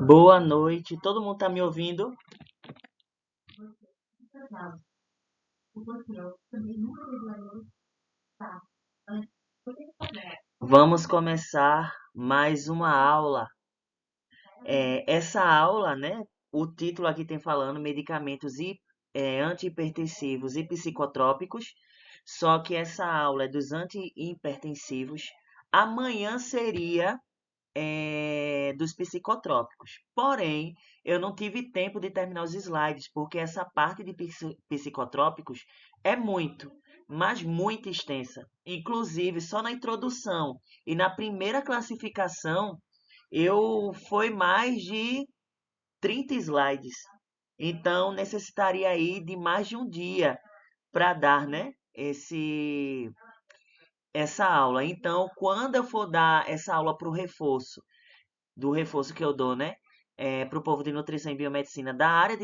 Boa noite, todo mundo tá me ouvindo? Vamos começar mais uma aula. Essa aula, né? O título aqui tem falando medicamentos antihipertensivos e psicotrópicos, só que essa aula é dos antihipertensivos. Amanhã seria dos psicotrópicos. Porém, eu não tive tempo de terminar os slides, porque essa parte de psicotrópicos é muito, mas muito extensa. Inclusive, só na introdução e na primeira classificação, eu foi mais de 30 slides. Então, necessitaria aí de mais de um dia para dar, né, essa aula. Então, quando eu for dar essa aula para o reforço, do reforço que eu dou, né? Para o povo de nutrição e biomedicina da área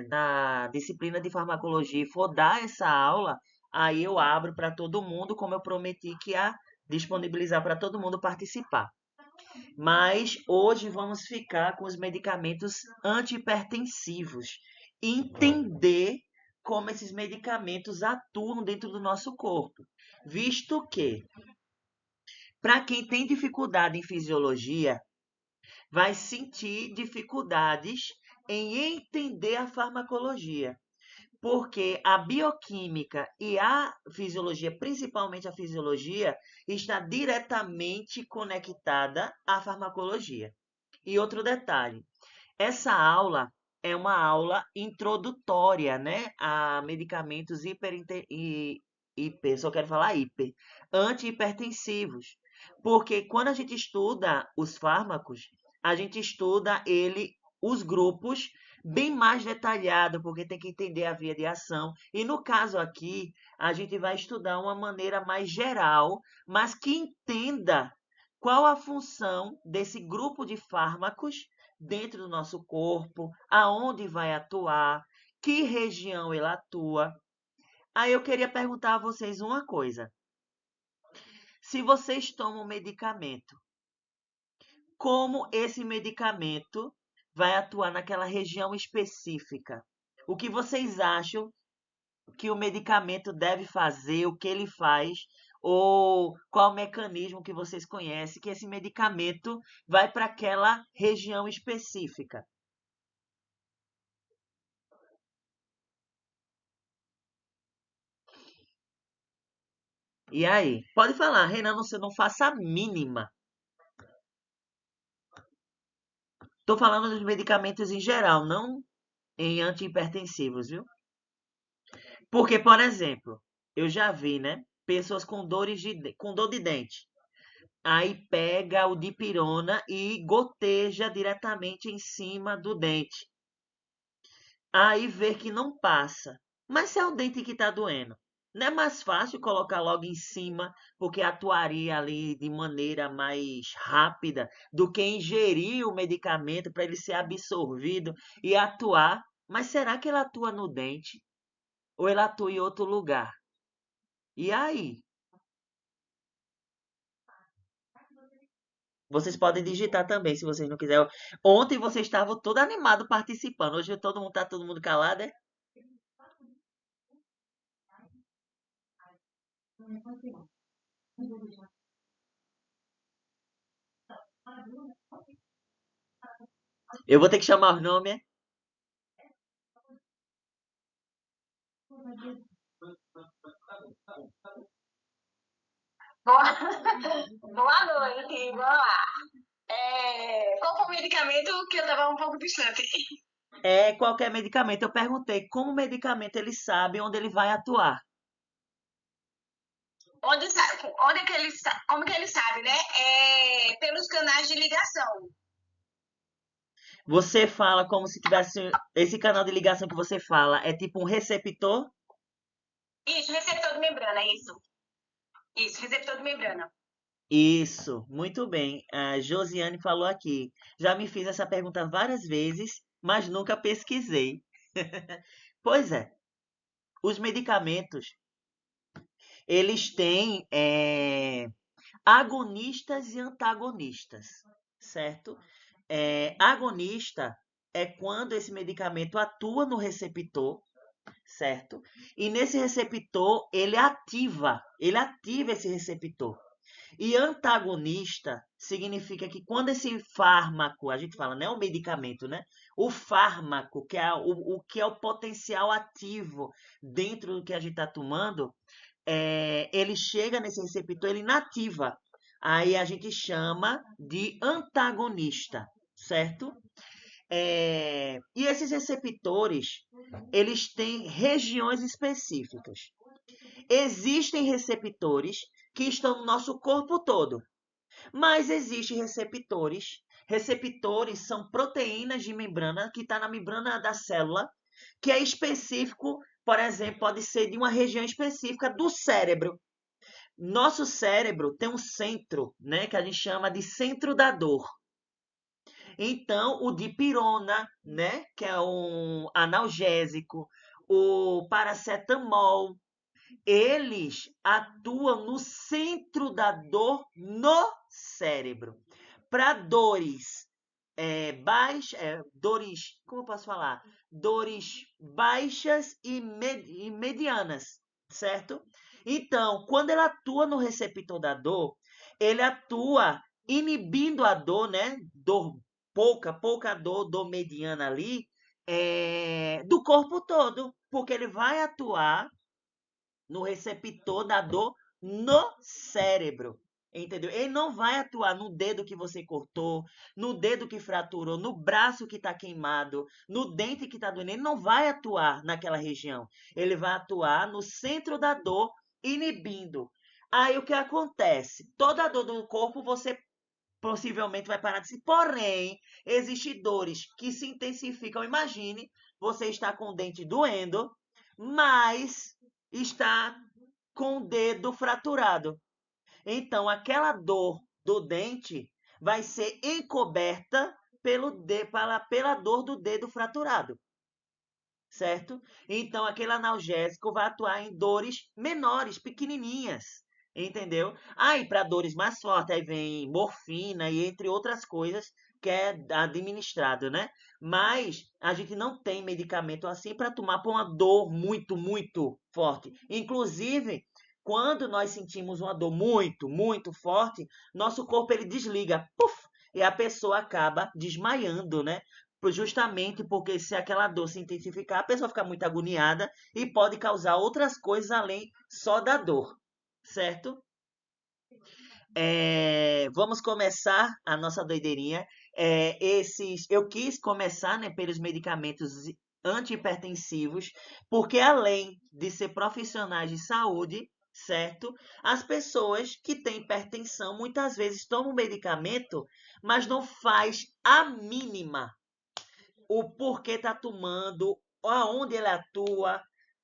da disciplina de farmacologia e for dar essa aula, aí eu abro para todo mundo, como eu prometi que ia disponibilizar para todo mundo participar. Mas hoje vamos ficar com os medicamentos antihipertensivos. Entender como esses medicamentos atuam dentro do nosso corpo. Visto que, para quem tem dificuldade em fisiologia, vai sentir dificuldades em entender a farmacologia, porque a bioquímica e a fisiologia, principalmente a fisiologia, está diretamente conectada à farmacologia. E outro detalhe, essa aula é uma aula introdutória, né, a medicamentos hiper, só quero falar hiper, antihipertensivos. Porque quando a gente estuda os fármacos, a gente estuda os grupos bem mais detalhado, porque tem que entender a via de ação. E no caso aqui, a gente vai estudar uma maneira mais geral, mas que entenda qual a função desse grupo de fármacos dentro do nosso corpo, aonde vai atuar, que região ele atua. Aí eu queria perguntar a vocês uma coisa. Se vocês tomam medicamento, como esse medicamento vai atuar naquela região específica? O que vocês acham que o medicamento deve fazer, o que ele faz, ou qual o mecanismo que vocês conhecem que esse medicamento vai para aquela região específica? E aí? Pode falar, Renan, você não faça a mínima. Estou falando dos medicamentos em geral, não em antihipertensivos, viu? Porque, por exemplo, eu já vi, né? Pessoas com com dor de dente. Aí pega o dipirona e goteja diretamente em cima do dente. Aí vê que não passa. Mas se é o dente que está doendo, não é mais fácil colocar logo em cima, porque atuaria ali de maneira mais rápida do que ingerir o medicamento para ele ser absorvido e atuar. Mas será que ele atua no dente? Ou ele atua em outro lugar? E aí? Vocês podem digitar também, se vocês não quiserem. Ontem vocês estavam todo animado participando. Hoje todo mundo calado, é? Eu vou ter que chamar os nomes, é? Boa, boa noite, vamos lá. Qual foi o medicamento que eu estava um pouco distante? É qualquer medicamento. Eu perguntei como o medicamento ele sabe onde ele vai atuar. Onde é que como que ele sabe, né? Pelos canais de ligação. Você fala como se tivesse esse canal de ligação que você fala é tipo um receptor. Isso, receptor de membrana, isso. Isso, receptor de membrana. Isso, muito bem. A Josiane falou aqui. Já me fiz essa pergunta várias vezes, mas nunca pesquisei. Pois é, os medicamentos, eles têm agonistas e antagonistas, certo? Agonista é quando esse medicamento atua no receptor, certo? E nesse receptor ele ativa esse receptor. E antagonista significa que quando esse fármaco, a gente fala, não é o medicamento, né? O fármaco, que é o que é o potencial ativo dentro do que a gente está tomando, ele chega nesse receptor, ele inativa. Aí a gente chama de antagonista, certo? E esses receptores, eles têm regiões específicas. Existem receptores que estão no nosso corpo todo, mas existem receptores. Receptores são proteínas de membrana que está na membrana da célula, que é específico, por exemplo, pode ser de uma região específica do cérebro. Nosso cérebro tem um centro, né, que a gente chama de centro da dor. Então, o dipirona, né, que é um analgésico, o paracetamol, eles atuam no centro da dor no cérebro. Para dores dores, como eu posso falar? Dores baixas e medianas, certo? Então, quando ele atua no receptor da dor, ele atua inibindo a dor, né? Dor pouca dor, dor mediana ali, do corpo todo, porque ele vai atuar no receptor da dor no cérebro. Entendeu? Ele não vai atuar no dedo que você cortou, no dedo que fraturou, no braço que está queimado, no dente que está doendo. Ele não vai atuar naquela região. Ele vai atuar no centro da dor, inibindo. Aí o que acontece? Toda dor do corpo você possivelmente vai parar de si. Porém, existem dores que se intensificam. Imagine, você está com o dente doendo, mas está com o dedo fraturado. Então, aquela dor do dente vai ser encoberta pela dor do dedo fraturado, certo? Então, aquele analgésico vai atuar em dores menores, pequenininhas, entendeu? Aí, para dores mais fortes, aí vem morfina e entre outras coisas que é administrado, né? Mas a gente não tem medicamento assim para tomar para uma dor muito forte. Inclusive, quando nós sentimos uma dor muito forte, nosso corpo ele desliga, puf, e a pessoa acaba desmaiando, né? Justamente porque se aquela dor se intensificar, a pessoa fica muito agoniada e pode causar outras coisas além só da dor, certo? Vamos começar a nossa doideirinha. Eu quis começar, né, pelos medicamentos antihipertensivos, porque além de ser profissionais de saúde, certo? As pessoas que têm hipertensão muitas vezes tomam medicamento, mas não faz a mínima o porquê está tomando, aonde ele atua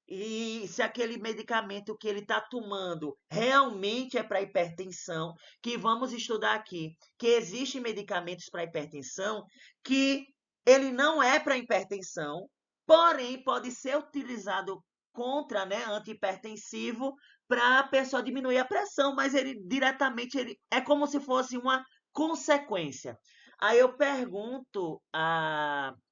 e se aquele medicamento que ele está tomando realmente é para hipertensão, que vamos estudar aqui, que existem medicamentos para hipertensão que ele não é para hipertensão, porém pode ser utilizado contra, né, antihipertensivo para a pessoa diminuir a pressão, mas ele diretamente ele é como se fosse uma consequência. Aí eu pergunto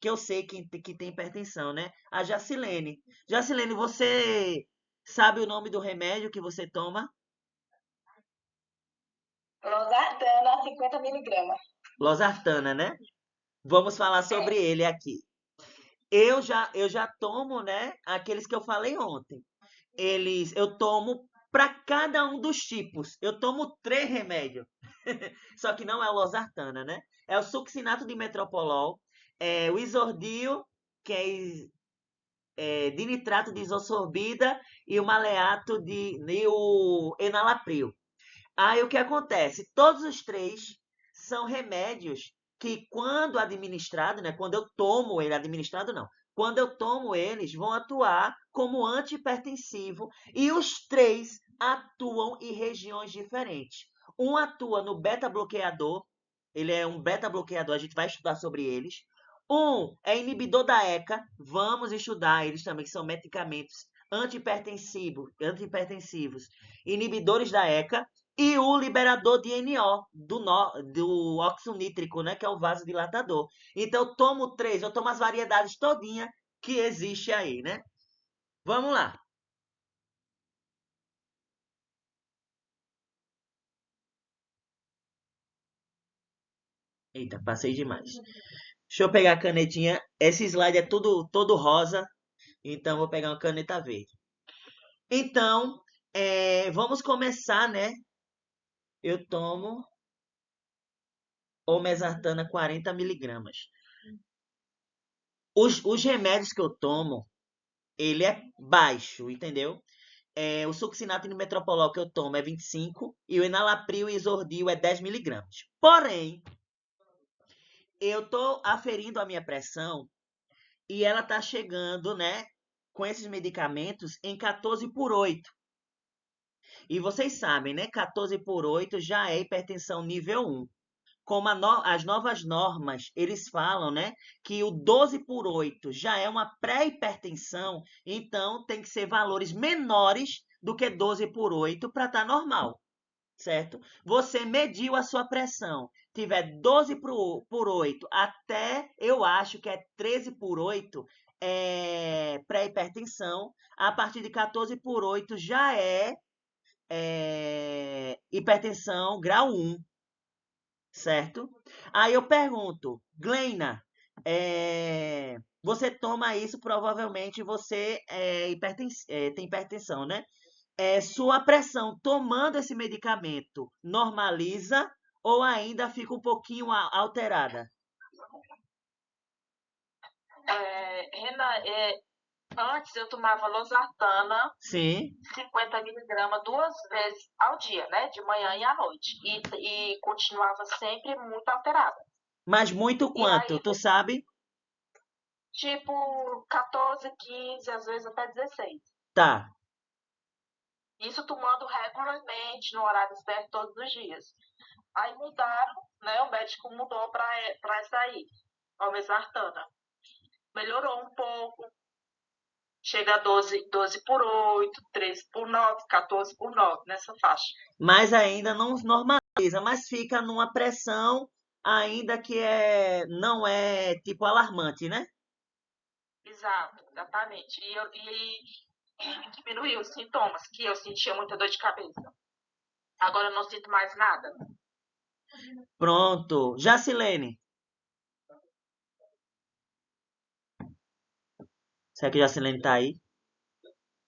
que eu sei que tem hipertensão, né? A Jacilene. Jacilene, você sabe o nome do remédio que você toma? Losartana, 50 miligramas. Losartana, né? Vamos falar sobre É. ele aqui. Eu já tomo, né? Aqueles que eu falei ontem. Eu tomo para cada um dos tipos. Eu tomo 3 remédios. Só que não é o losartana, né? É o succinato de metropolol, o isordil, que dinitrato de isosorbida e o maleato e o enalapril. Aí o que acontece? Todos os 3 são remédios que, quando administrado, né? Quando eu tomo ele, administrado não. Quando eu tomo eles, vão atuar como antihipertensivo e os 3 atuam em regiões diferentes. Um atua no beta-bloqueador, ele é um beta-bloqueador, a gente vai estudar sobre eles. Um é inibidor da ECA, vamos estudar eles também, que são medicamentos antihipertensivos, inibidores da ECA. e o liberador de NO, do óxido nítrico, né, que é o vasodilatador. Então, eu tomo três, eu tomo as variedades todinha que existe aí, né? Vamos lá. Eita, passei demais. Deixa eu pegar a canetinha. Esse slide é tudo todo rosa, então vou pegar uma caneta verde. Então, vamos começar, né? Eu tomo olmesartana 40 miligramas. Os remédios que eu tomo, ele é baixo, entendeu? O succinato e o metropolol que eu tomo é 25 e o enalapril e isordil é 10 miligramas. Porém, eu tô aferindo a minha pressão e ela tá chegando, né, com esses medicamentos em 14 por 8. E vocês sabem, né, 14 por 8 já é hipertensão nível 1. Como as novas normas, eles falam, né, que o 12 por 8 já é uma pré-hipertensão, então tem que ser valores menores do que 12 por 8 para estar normal, certo? Você mediu a sua pressão, tiver 12 por 8 até, eu acho que é 13 por 8, é pré-hipertensão, a partir de 14 por 8 já é hipertensão grau 1, certo? Aí eu pergunto, Gleina, você toma isso, provavelmente você tem hipertensão, né? Sua pressão tomando esse medicamento normaliza ou ainda fica um pouquinho alterada? Renan, antes eu tomava losartana Sim, 50 miligramas 2 vezes ao dia, né? De manhã e à noite. E continuava sempre muito alterada. mas muito E quanto, aí, tu sabe? tipo, 14, 15, às vezes até 16. Tá. Isso tomando regularmente, no horário certo, todos os dias. Aí mudaram, né? O médico mudou para essa aí, olmesartana. Melhorou um pouco. Chega a 12 por 8, 13 por 9, 14 por 9, nessa faixa. Mas ainda não normaliza, mas fica numa pressão ainda que não é tipo alarmante, né? Exato, exatamente. E diminuiu os sintomas, que eu sentia muita dor de cabeça. Agora eu não sinto mais nada. Pronto. Jacilene. Será que Jacilene tá aí?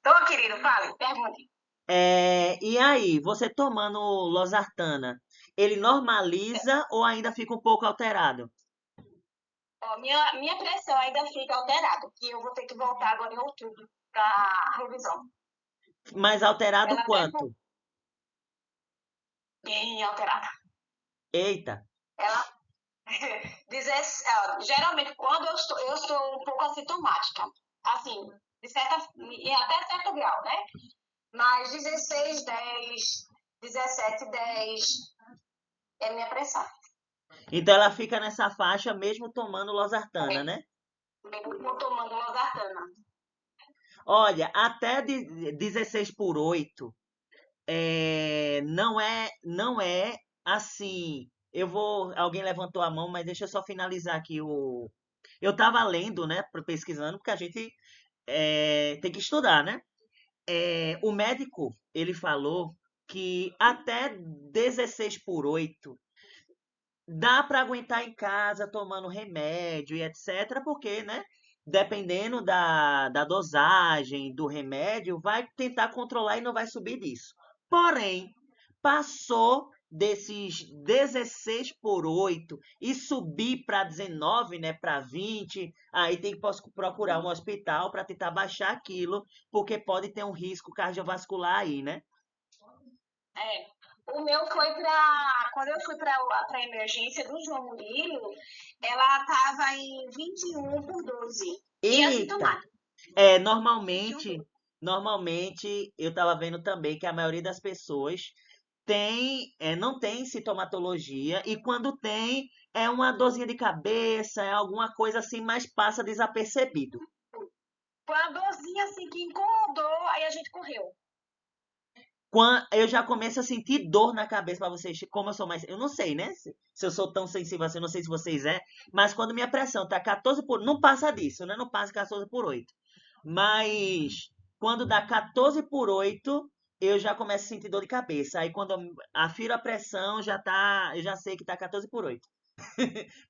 Tô, querido, fale, pergunte. E aí, você tomando losartana, ele normaliza ou ainda fica um pouco alterado? Ó, minha pressão ainda fica alterada, que eu vou ter que voltar agora em outubro para revisão. Mais alterado Ela até ficou quanto? bem alterada. Eita. Ela geralmente quando eu estou um pouco assintomática, assim, e até certo grau, né? Mas 16, 10, 17, 10 é minha pressão. Então ela fica nessa faixa mesmo tomando losartana, É, né? mesmo tomando losartana. Olha, até 16 por 8 não é assim. Alguém levantou a mão, mas deixa eu só finalizar aqui eu estava lendo, né, pesquisando, porque a gente tem que estudar, né? O médico, ele falou que até 16 por 8 dá para aguentar em casa tomando remédio e etc, porque, né, dependendo da dosagem do remédio, vai tentar controlar e não vai subir disso. Porém, passou desses 16 por 8 e subir para 19, né, para 20, aí tem que procurar um hospital para tentar baixar aquilo, porque pode ter um risco cardiovascular aí, né? É. O meu foi quando eu fui para a emergência do João Murilo, ela estava em 21 por 12. E Eita! assintomática. É, 21 por 12. normalmente eu estava vendo também que a maioria das pessoas não tem sintomatologia e quando tem é uma dorzinha de cabeça, é alguma coisa assim, mas passa desapercebido. Foi uma dorzinha assim que incomodou, aí a gente correu. Eu já começo a sentir dor na cabeça para vocês, como eu sou mais, eu não sei, né? Se eu sou tão sensível assim, eu não sei se vocês mas quando minha pressão tá 14 por, não passa disso, né? Não passa 14 por 8. Mas quando dá 14 por 8, eu já começo a sentir dor de cabeça. Aí quando eu afiro a pressão, eu já sei que tá 14 por 8.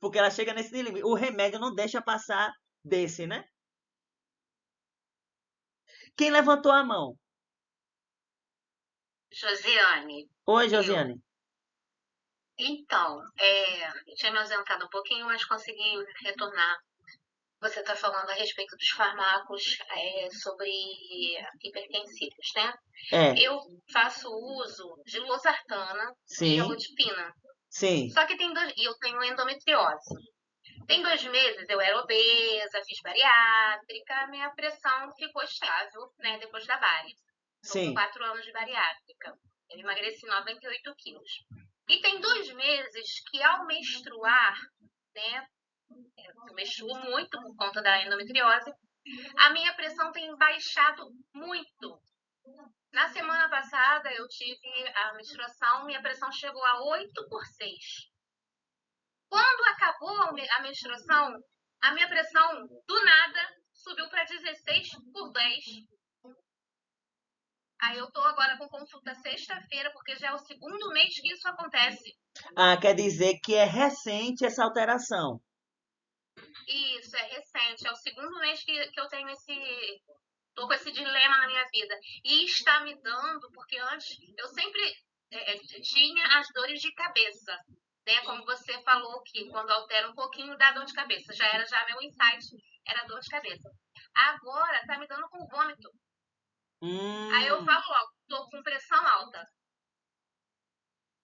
Porque ela chega nesse limite. O remédio não deixa passar desse, né? Quem levantou a mão? Josiane, Oi, eu. Josiane. Então, eu tinha me ausentado um pouquinho, mas consegui retornar. Você está falando a respeito dos fármacos sobre hipertensivos, né? É, Eu faço uso de losartana e sim, gelodipina. sim, Só que e eu tenho endometriose. Tem 2 meses eu era obesa, fiz bariátrica, minha pressão ficou estável, né, depois da bari. Estou com sim. 4 anos de bariátrica. Eu emagreci 98 quilos. E tem 2 meses que ao menstruar, né, eu menstruo muito por conta da endometriose, a minha pressão tem baixado muito. Na semana passada eu tive a menstruação, minha pressão chegou a 8 por 6. Quando acabou a menstruação, a minha pressão, do nada, subiu para 16 por 10. Aí eu tô agora com consulta sexta-feira, porque já é o segundo mês que isso acontece. Ah, quer dizer que é recente essa alteração. Isso, é recente. É o segundo mês que eu tenho tô com esse dilema na minha vida. E está me dando, porque antes eu sempre tinha as dores de cabeça. Né? Como você falou que quando altera um pouquinho dá dor de cabeça. Já meu insight era dor de cabeça. Agora tá me dando com vômito. Aí eu Hum, falo logo, tô com pressão alta.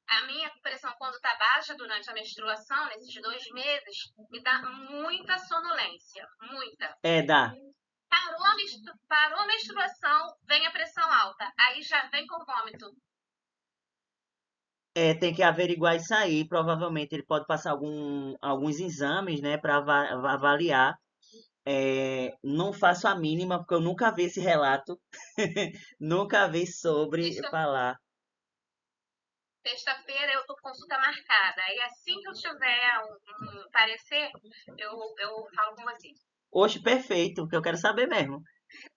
A minha pressão, quando tá baixa durante a menstruação, nesses 2 meses, me dá muita sonolência. Muita. dá. Parou a menstruação, vem a pressão alta. Aí já vem com vômito. É, tem que averiguar isso aí. Provavelmente ele pode passar alguns exames, né, para avaliar. É, não faço a mínima, porque eu nunca vi esse relato. Nunca vi sobre Sexta- falar. Sexta-feira eu tô com consulta marcada. Aí assim que eu tiver um parecer, eu falo com você. Oxe, perfeito, que eu quero saber mesmo.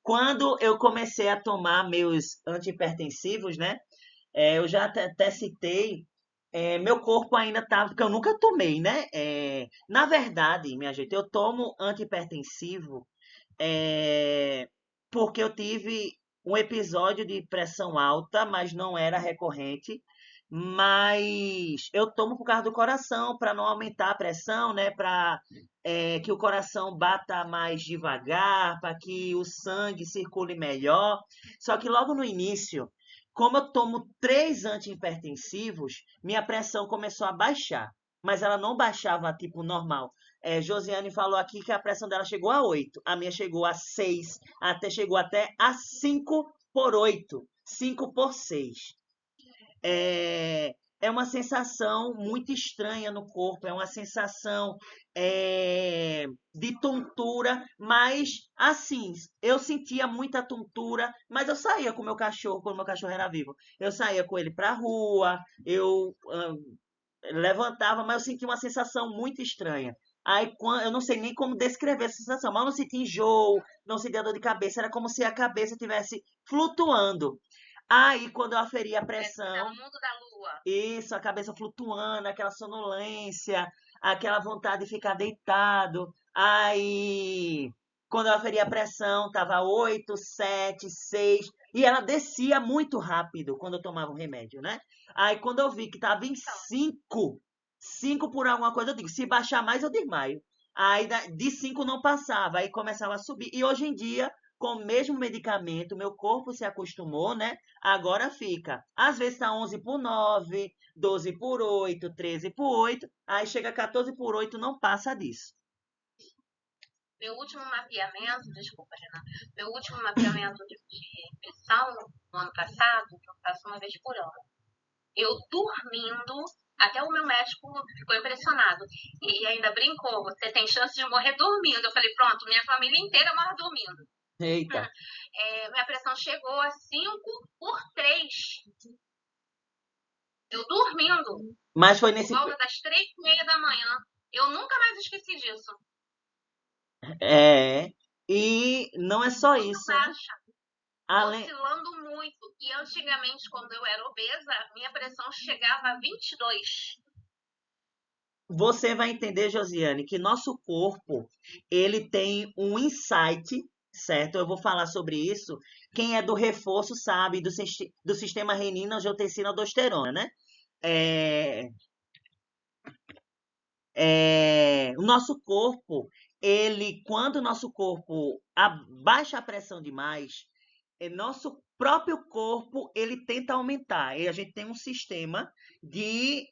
Quando eu comecei a tomar meus antihipertensivos, né? Eu já até citei, meu corpo ainda estava, porque eu nunca tomei, né? Na verdade, minha gente, eu tomo antihipertensivo é, porque eu tive um episódio de pressão alta, mas não era recorrente. Mas eu tomo por causa do coração, para não aumentar a pressão, né? Para que o coração bata mais devagar, para que o sangue circule melhor. Só que logo no início, como eu tomo 3 antihipertensivos, minha pressão começou a baixar. Mas ela não baixava tipo normal. Josiane falou aqui que a pressão dela chegou a 8, a minha chegou a 6, até chegou até a 5 por 8, 5 por 6. É uma sensação muito estranha no corpo, é uma sensação de tontura, mas assim, eu sentia muita tontura, mas eu saía com o meu cachorro, quando o meu cachorro era vivo. Eu saía com ele pra rua, eu levantava, mas eu sentia uma sensação muito estranha. Aí, eu não sei nem como descrever essa sensação, mas eu não sentia enjoo, não sentia dor de cabeça, era como se a cabeça estivesse flutuando. Aí, quando eu aferi a É o pressão, mundo da lua. isso, a cabeça flutuando, aquela sonolência, aquela vontade de ficar deitado. Aí, quando eu aferi a pressão, tava 8, 7, 6, e ela descia muito rápido quando eu tomava o remédio, né? Aí, quando eu vi que tava em Então, 5, 5 por alguma coisa, eu digo, se baixar mais, eu desmaio. Aí, de 5 não passava, aí começava a subir. E hoje em dia, com o mesmo medicamento, meu corpo se acostumou, né? Agora fica. Às vezes está 11 por 9, 12 por 8, 13 por 8, aí chega 14 por 8, não passa disso. meu último mapeamento, desculpa, Renan, meu último mapeamento de pressão no ano passado, que eu faço uma vez por ano. Eu dormindo, até o meu médico ficou impressionado. E ainda brincou, você tem chance de morrer dormindo. Eu falei, pronto, minha família inteira morre dormindo. Eita. Minha pressão chegou a 5/3. Eu dormindo, Mas foi por nesse. volta das 3:30 da manhã. Eu nunca mais esqueci disso. É. E não é só Muito isso, né? baixa, Além, oscilando muito. E antigamente, quando eu era obesa, minha pressão chegava a 22. você vai entender, Josiane, que nosso corpo, ele tem um insight, certo? Eu vou falar sobre isso. Quem é do reforço sabe do sistema renina-angiotensina-aldosterona, né? É, o nosso corpo, ele, quando o nosso corpo abaixa a pressão demais, nosso próprio corpo, ele tenta aumentar. E a gente tem um sistema de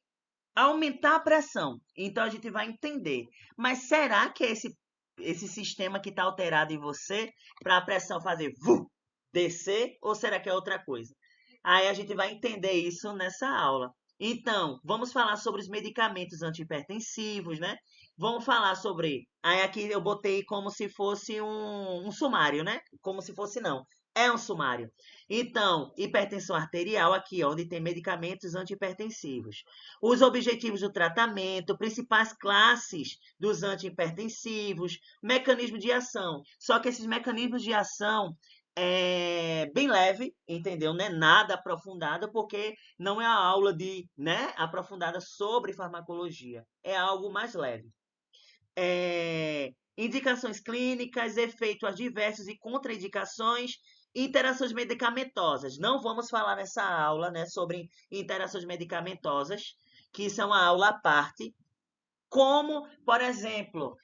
aumentar a pressão. Então a gente vai entender. Mas será que é esse sistema que está alterado em você para a pressão fazer descer? Ou será que é outra coisa? Aí a gente vai entender isso nessa aula. Então, vamos falar sobre os medicamentos antihipertensivos, né? Vamos falar sobre. Aí aqui eu botei como se fosse um sumário, né? Como se fosse não. É um sumário. Então, hipertensão arterial, aqui, onde tem medicamentos antihipertensivos. Os objetivos do tratamento, principais classes dos antihipertensivos, mecanismo de ação. Só que esses mecanismos de ação é bem leve, entendeu? Não é nada aprofundado, porque não é a aula de, né, aprofundada sobre farmacologia. É algo mais leve. Indicações clínicas, efeitos adversos e contraindicações, interações medicamentosas. Não vamos falar nessa aula, né, sobre interações medicamentosas, que são uma aula à parte. Como, por exemplo,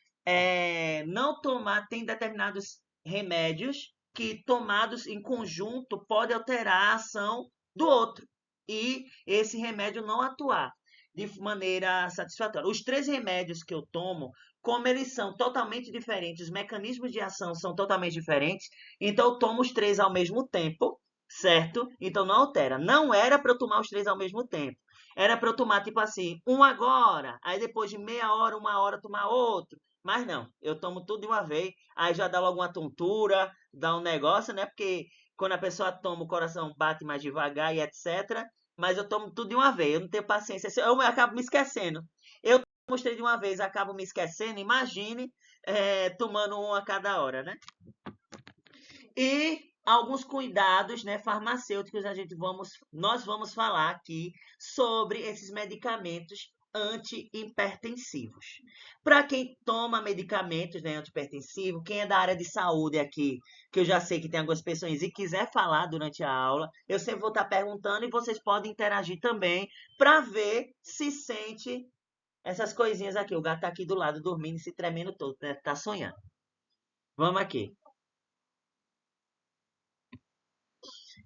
não tomar, tem determinados remédios que, tomados em conjunto, podem alterar a ação do outro e esse remédio não atuar de maneira satisfatória. Os 3 remédios que eu tomo, como eles são totalmente diferentes, os mecanismos de ação são totalmente diferentes, então eu tomo os 3 ao mesmo tempo, certo? Então não altera. Não era para eu tomar os 3 ao mesmo tempo. Era para eu tomar, tipo assim, um agora, aí depois de meia hora, 1 hora, tomar outro. Mas não, eu tomo tudo de uma vez, aí já dá logo uma tontura, dá um negócio, né? Porque quando a pessoa toma, o coração bate mais devagar e etc. Mas eu tomo tudo de uma vez, eu não tenho paciência, eu acabo me esquecendo. Eu mostrei de uma vez, acabo me esquecendo, imagine tomando um a cada hora, né? E alguns cuidados, né, farmacêuticos, nós vamos falar aqui sobre esses medicamentos antihipertensivos. Para quem toma medicamentos, né, antihipertensivos, quem é da área de saúde aqui, que eu já sei que tem algumas pessoas e quiser falar durante a aula, eu sempre vou estar perguntando e vocês podem interagir também para ver se sente essas coisinhas aqui. O gato está aqui do lado dormindo e se tremendo todo, né? Tá sonhando. Vamos aqui.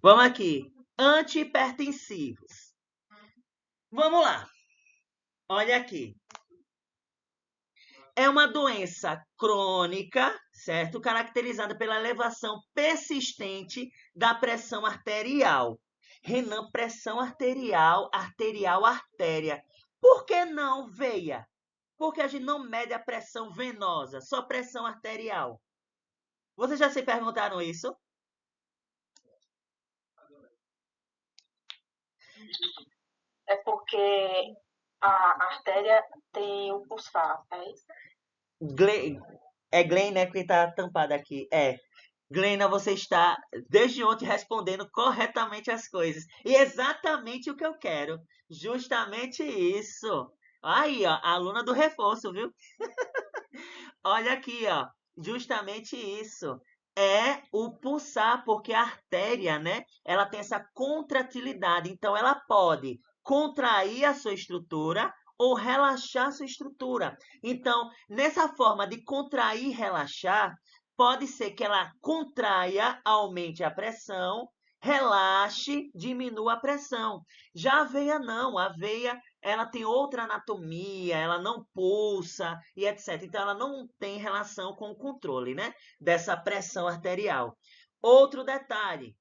Vamos aqui. Antihipertensivos. Vamos lá. Olha aqui. É uma doença crônica, certo? Caracterizada pela elevação persistente da pressão arterial. Renan, pressão arterial, artéria. Por que não veia? Porque a gente não mede a pressão venosa, só pressão arterial. Vocês já se perguntaram isso? É porque a artéria tem o pulsar, é isso? É Glenn, né, que está tampado aqui. Glena, você está desde ontem respondendo corretamente as coisas. E exatamente o que eu quero. Justamente isso. Aí, ó, aluna do reforço, viu? Olha aqui, ó. Justamente isso. É o pulsar, porque a artéria, né? Ela tem essa contratilidade. Então, ela pode contrair a sua estrutura ou relaxar a sua estrutura. Então, nessa forma de contrair e relaxar, pode ser que ela contraia, aumente a pressão, relaxe, diminua a pressão. Já a veia não. A veia ela tem outra anatomia, ela não pulsa e etc. Então, ela não tem relação com o controle, né, dessa pressão arterial. Outro detalhe,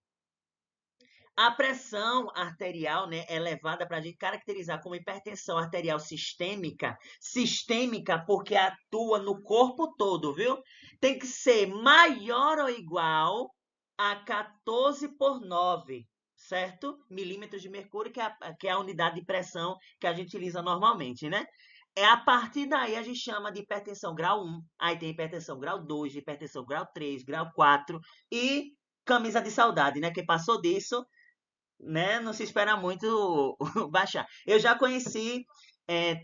A pressão arterial, né, é levada para a gente caracterizar como hipertensão arterial sistêmica. Sistêmica porque atua no corpo todo, viu? Tem que ser maior ou igual a 14/9, certo? Milímetros de mercúrio, que é a unidade de pressão que a gente utiliza normalmente, né? A partir daí a gente chama de hipertensão grau 1, aí tem hipertensão grau 2, hipertensão grau 3, grau 4 e camisa de saudade, né? Quem passou disso, né? Não se espera muito baixar. Eu já conheci,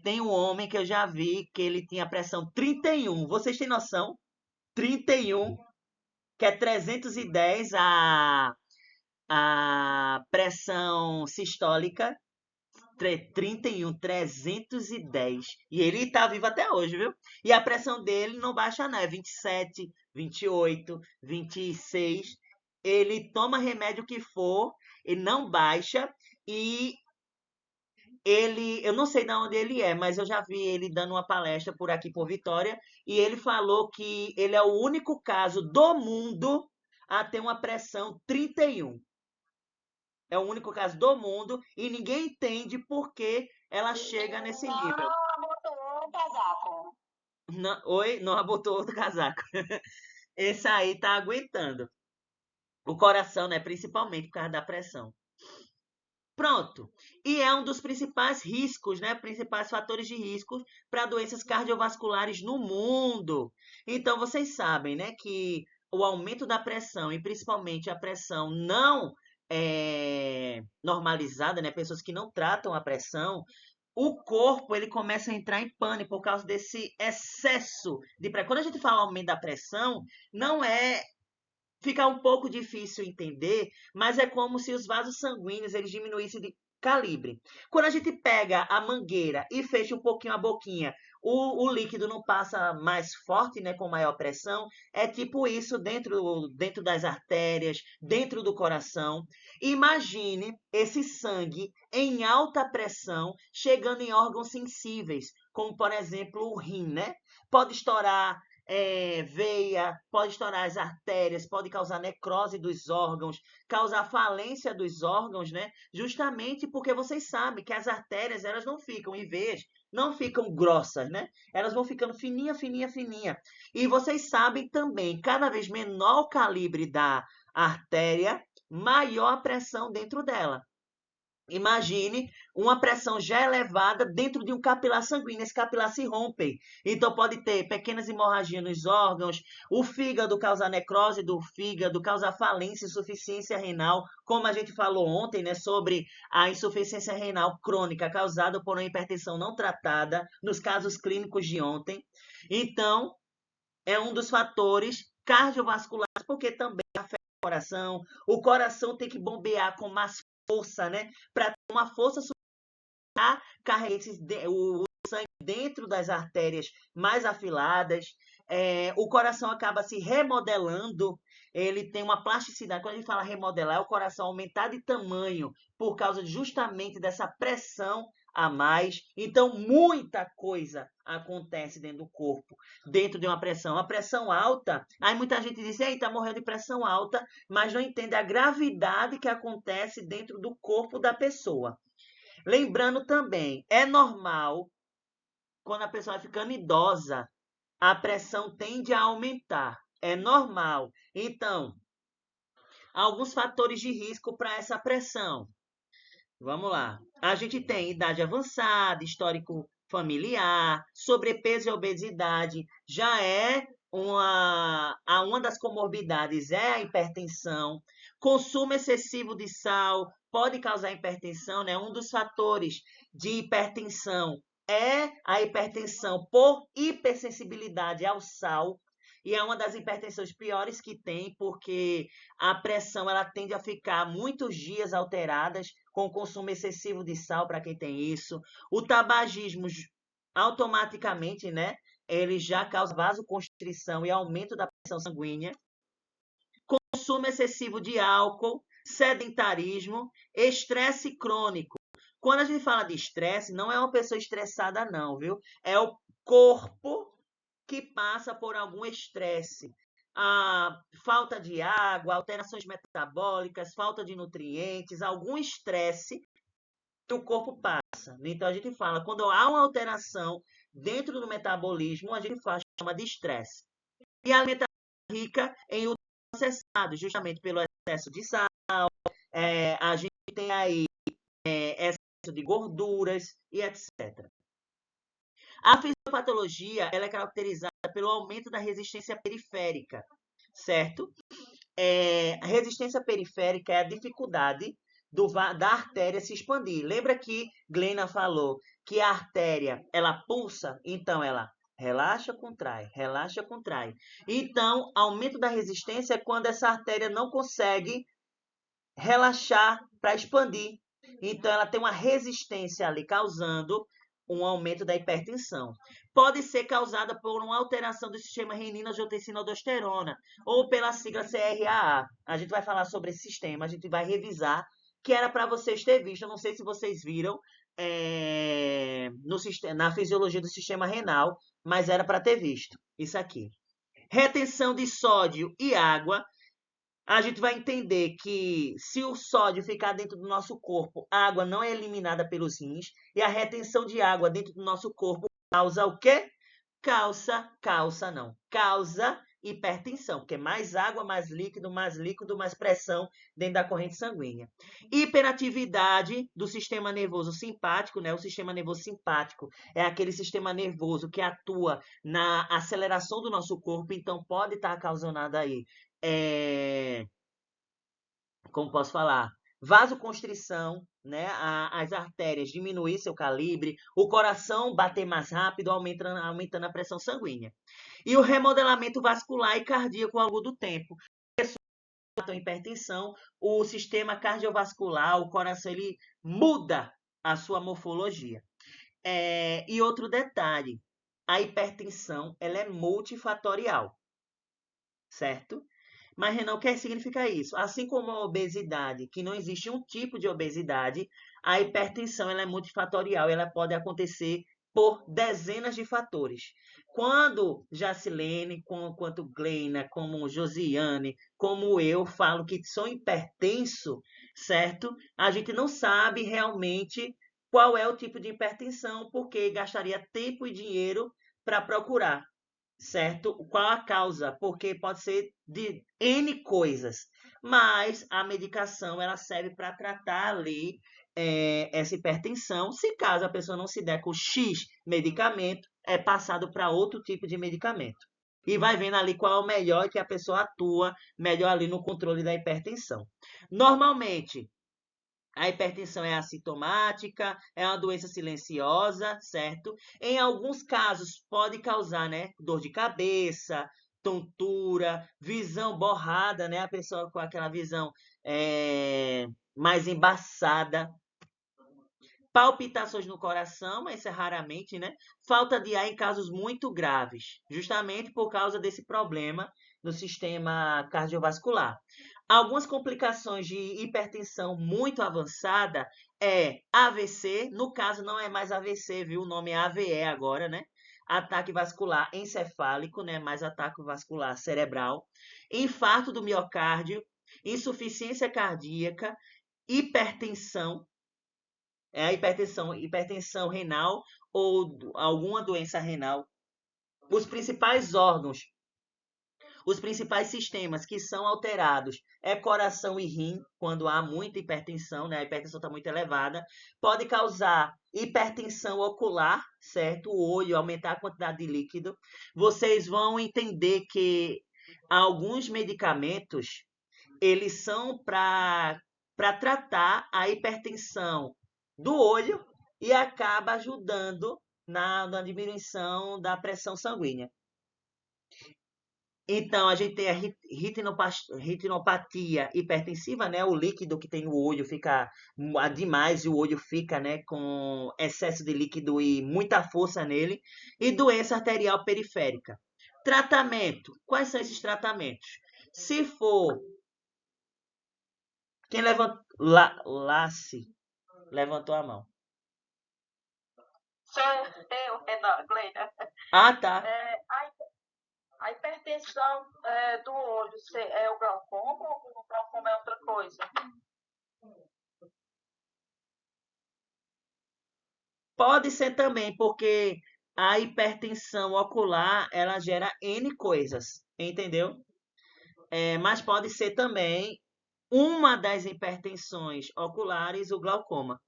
tem um homem que eu já vi que ele tinha pressão 31. Vocês têm noção? 31, que é 310 a pressão sistólica. 31, 310. E ele tá vivo até hoje, viu? E a pressão dele não baixa, não. É 27, 28, 26. Ele toma remédio que for, ele não baixa. E eu não sei de onde ele é, mas eu já vi ele dando uma palestra por aqui, por Vitória. E ele falou que ele é o único caso do mundo a ter uma pressão 31. É o único caso do mundo e ninguém entende por que ela chega nesse nível. Não botou o casaco. Oi, não botou outro casaco. Esse aí tá aguentando. O coração, né? Principalmente por causa da pressão. Pronto. E é um dos principais riscos, né? Principais fatores de risco para doenças cardiovasculares no mundo. Então, vocês sabem, né? Que o aumento da pressão, e principalmente a pressão não normalizada, né? Pessoas que não tratam a pressão, o corpo ele começa a entrar em pânico por causa desse excesso de pressão. Quando a gente fala aumento da pressão, não é fica um pouco difícil entender, mas é como se os vasos sanguíneos eles diminuíssem de calibre. Quando a gente pega a mangueira e fecha um pouquinho a boquinha, o líquido não passa mais forte, né, com maior pressão. É tipo isso dentro das artérias, dentro do coração. Imagine esse sangue em alta pressão chegando em órgãos sensíveis, como por exemplo o rim, né? Pode estourar veia, pode estourar as artérias, pode causar necrose dos órgãos, causar falência dos órgãos, né? Justamente porque vocês sabem que as artérias, elas não ficam, em vez, não ficam grossas, né? Elas vão ficando fininha, fininha, fininha. E vocês sabem também, cada vez menor o calibre da artéria, maior a pressão dentro dela. Imagine uma pressão já elevada dentro de um capilar sanguíneo. Esse capilar se rompe. Então, pode ter pequenas hemorragias nos órgãos, o fígado causar necrose do fígado, causar falência, insuficiência renal, como a gente falou ontem, né, sobre a insuficiência renal crônica causada por uma hipertensão não tratada, nos casos clínicos de ontem. Então, é um dos fatores cardiovasculares, porque também afeta coração. O coração tem que bombear com mais força, né? Para ter uma força sustentar, carregar o sangue dentro das artérias mais afiladas. O coração acaba se remodelando, ele tem uma plasticidade. Quando a gente fala remodelar, é o coração aumentar de tamanho por causa justamente dessa pressão a mais. Então, muita coisa acontece dentro do corpo, dentro de uma pressão. A pressão alta, aí muita gente diz, eita, morreu de pressão alta, mas não entende a gravidade que acontece dentro do corpo da pessoa. Lembrando também, é normal, quando a pessoa vai ficando idosa, a pressão tende a aumentar. É normal. Então, alguns fatores de risco para essa pressão. Vamos lá. A gente tem idade avançada, histórico familiar, sobrepeso e obesidade. Já é uma das comorbidades é a hipertensão. Consumo excessivo de sal pode causar hipertensão, né? Um dos fatores de hipertensão é a hipertensão por hipersensibilidade ao sal. E é uma das hipertensões piores que tem, porque a pressão ela tende a ficar muitos dias alteradas com o consumo excessivo de sal, para quem tem isso. O tabagismo automaticamente, né? Ele já causa vasoconstrição e aumento da pressão sanguínea. Consumo excessivo de álcool, sedentarismo, estresse crônico. Quando a gente fala de estresse, não é uma pessoa estressada não, viu? É o corpo que passa por algum estresse. a falta de água, alterações metabólicas, falta de nutrientes, algum estresse que o corpo passa. Então a gente fala, quando há uma alteração dentro do metabolismo, a gente chama de estresse. E a alimentação é rica em ultraprocessados, justamente pelo excesso de sal, a gente tem aí excesso de gorduras e etc. A fisiopatologia ela é caracterizada pelo aumento da resistência periférica, certo? A resistência periférica é a dificuldade da artéria se expandir. Lembra que Glena falou que a artéria ela pulsa, então ela relaxa, contrai, relaxa, contrai. Então, aumento da resistência é quando essa artéria não consegue relaxar para expandir. Então, ela tem uma resistência ali, causando um aumento da hipertensão. Pode ser causada por uma alteração do sistema renina-angiotensina-aldosterona, ou pela sigla CRAA. A gente vai falar sobre esse sistema, a gente vai revisar, que era para vocês terem visto. Eu não sei se vocês viram na fisiologia do sistema renal, mas era para ter visto isso aqui. Retenção de sódio e água. A gente vai entender que se o sódio ficar dentro do nosso corpo, a água não é eliminada pelos rins, e a retenção de água dentro do nosso corpo causa o quê? Causa hipertensão, porque mais água, mais líquido, mais pressão dentro da corrente sanguínea. Hiperatividade do sistema nervoso simpático, né? O sistema nervoso simpático é aquele sistema nervoso que atua na aceleração do nosso corpo, então pode estar causando aí como posso falar, vasoconstrição, né? As artérias diminuir seu calibre, o coração bater mais rápido, aumentando a pressão sanguínea. E o remodelamento vascular e cardíaco ao longo do tempo. Com hipertensão, o sistema cardiovascular, o coração, ele muda a sua morfologia. E outro detalhe, a hipertensão ela é multifatorial, certo? Mas, Renan, o que significa isso? Assim como a obesidade, que não existe um tipo de obesidade, a hipertensão ela é multifatorial, ela pode acontecer por dezenas de fatores. Quando Jacilene, quanto Gleina, como Josiane, como eu falo que sou hipertenso, certo? A gente não sabe realmente qual é o tipo de hipertensão, porque gastaria tempo e dinheiro para procurar, certo? Qual a causa? Porque pode ser de N coisas, mas a medicação ela serve para tratar ali essa hipertensão. Se caso a pessoa não se der com X medicamento, é passado para outro tipo de medicamento. E vai vendo ali qual é o melhor que a pessoa atua melhor ali no controle da hipertensão. Normalmente, a hipertensão é assintomática, é uma doença silenciosa, certo? Em alguns casos pode causar, né, dor de cabeça, tontura, visão borrada, né? A pessoa com aquela visão mais embaçada, palpitações no coração, mas isso é raramente, né? Falta de ar em casos muito graves, justamente por causa desse problema no sistema cardiovascular. Algumas complicações de hipertensão muito avançada é AVC, no caso não é mais AVC, viu? O nome é AVE agora, né? Ataque vascular encefálico, né? Mais ataque vascular cerebral, infarto do miocárdio, insuficiência cardíaca, hipertensão, a hipertensão renal ou alguma doença renal. Os principais órgãos, os principais sistemas que são alterados é coração e rim, quando há muita hipertensão, né? A hipertensão está muito elevada. Pode causar hipertensão ocular, certo? O olho, aumentar a quantidade de líquido. Vocês vão entender que alguns medicamentos, eles são para tratar a hipertensão do olho e acaba ajudando na diminuição da pressão sanguínea. Então, a gente tem a retinopatia hipertensiva, né? O líquido que tem no olho fica demais e o olho fica, né, com excesso de líquido e muita força nele. E doença arterial periférica. Tratamento. Quais são esses tratamentos? Se for... Quem levantou? Lace levantou a mão. Sou eu, Renan, Gleina. Ah, tá. A hipertensão hipertensão do olho é o glaucoma ou o glaucoma é outra coisa? Pode ser também, porque a hipertensão ocular, ela gera N coisas, entendeu? Mas pode ser também uma das hipertensões oculares, o glaucoma.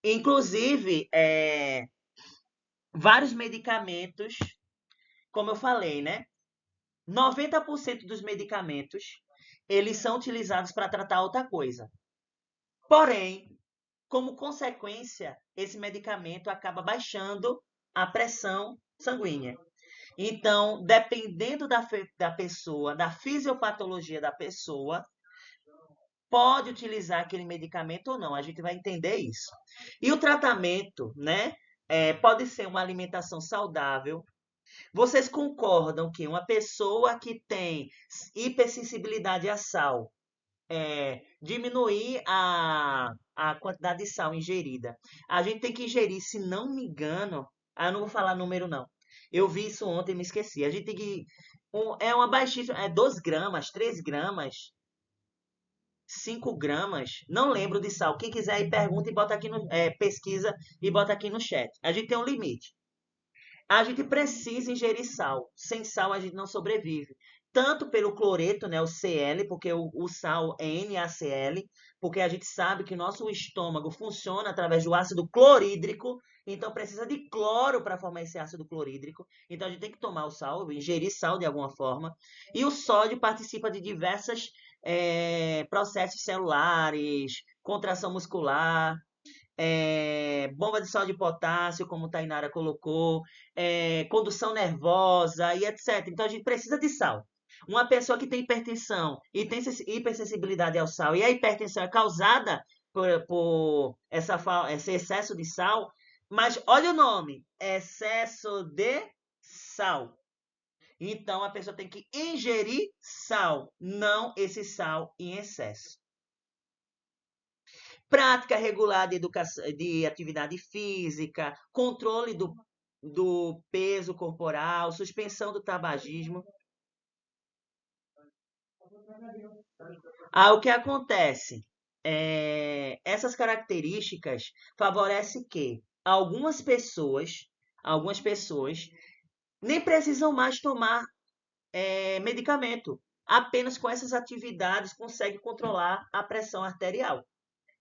Inclusive, vários medicamentos, como eu falei, né? 90% dos medicamentos, eles são utilizados para tratar outra coisa. Porém, como consequência, esse medicamento acaba baixando a pressão sanguínea. Então, dependendo da pessoa, da fisiopatologia da pessoa, pode utilizar aquele medicamento ou não. A gente vai entender isso. E o tratamento, né? Pode ser uma alimentação saudável. Vocês concordam que uma pessoa que tem hipersensibilidade a sal, diminuir a quantidade de sal ingerida? A gente tem que ingerir, se não me engano, eu não vou falar número não. Eu vi isso ontem e me esqueci. A gente tem que. É uma baixíssima. 2 gramas, 3 gramas, 5 gramas. Não lembro de sal. Quem quiser aí pergunta e bota aqui no. Pesquisa e bota aqui no chat. A gente tem um limite. A gente precisa ingerir sal. Sem sal a gente não sobrevive. Tanto pelo cloreto, né, o Cl, porque o sal é NaCl, porque a gente sabe que nosso estômago funciona através do ácido clorídrico, então precisa de cloro para formar esse ácido clorídrico. Então a gente tem que tomar o sal, ingerir sal de alguma forma. E o sódio participa de diversos processos celulares, contração muscular, bomba de sal de potássio, como o Tainara colocou, condução nervosa e etc. Então a gente precisa de sal. Uma pessoa que tem hipertensão e tem hipersensibilidade ao sal, e a hipertensão é causada por esse excesso de sal, mas olha o nome, excesso de sal. Então a pessoa tem que ingerir sal, não esse sal em excesso. Prática regular de atividade física, controle do peso corporal, suspensão do tabagismo. O que acontece? Essas características favorecem que algumas pessoas nem precisam mais tomar medicamento. Apenas com essas atividades consegue controlar a pressão arterial.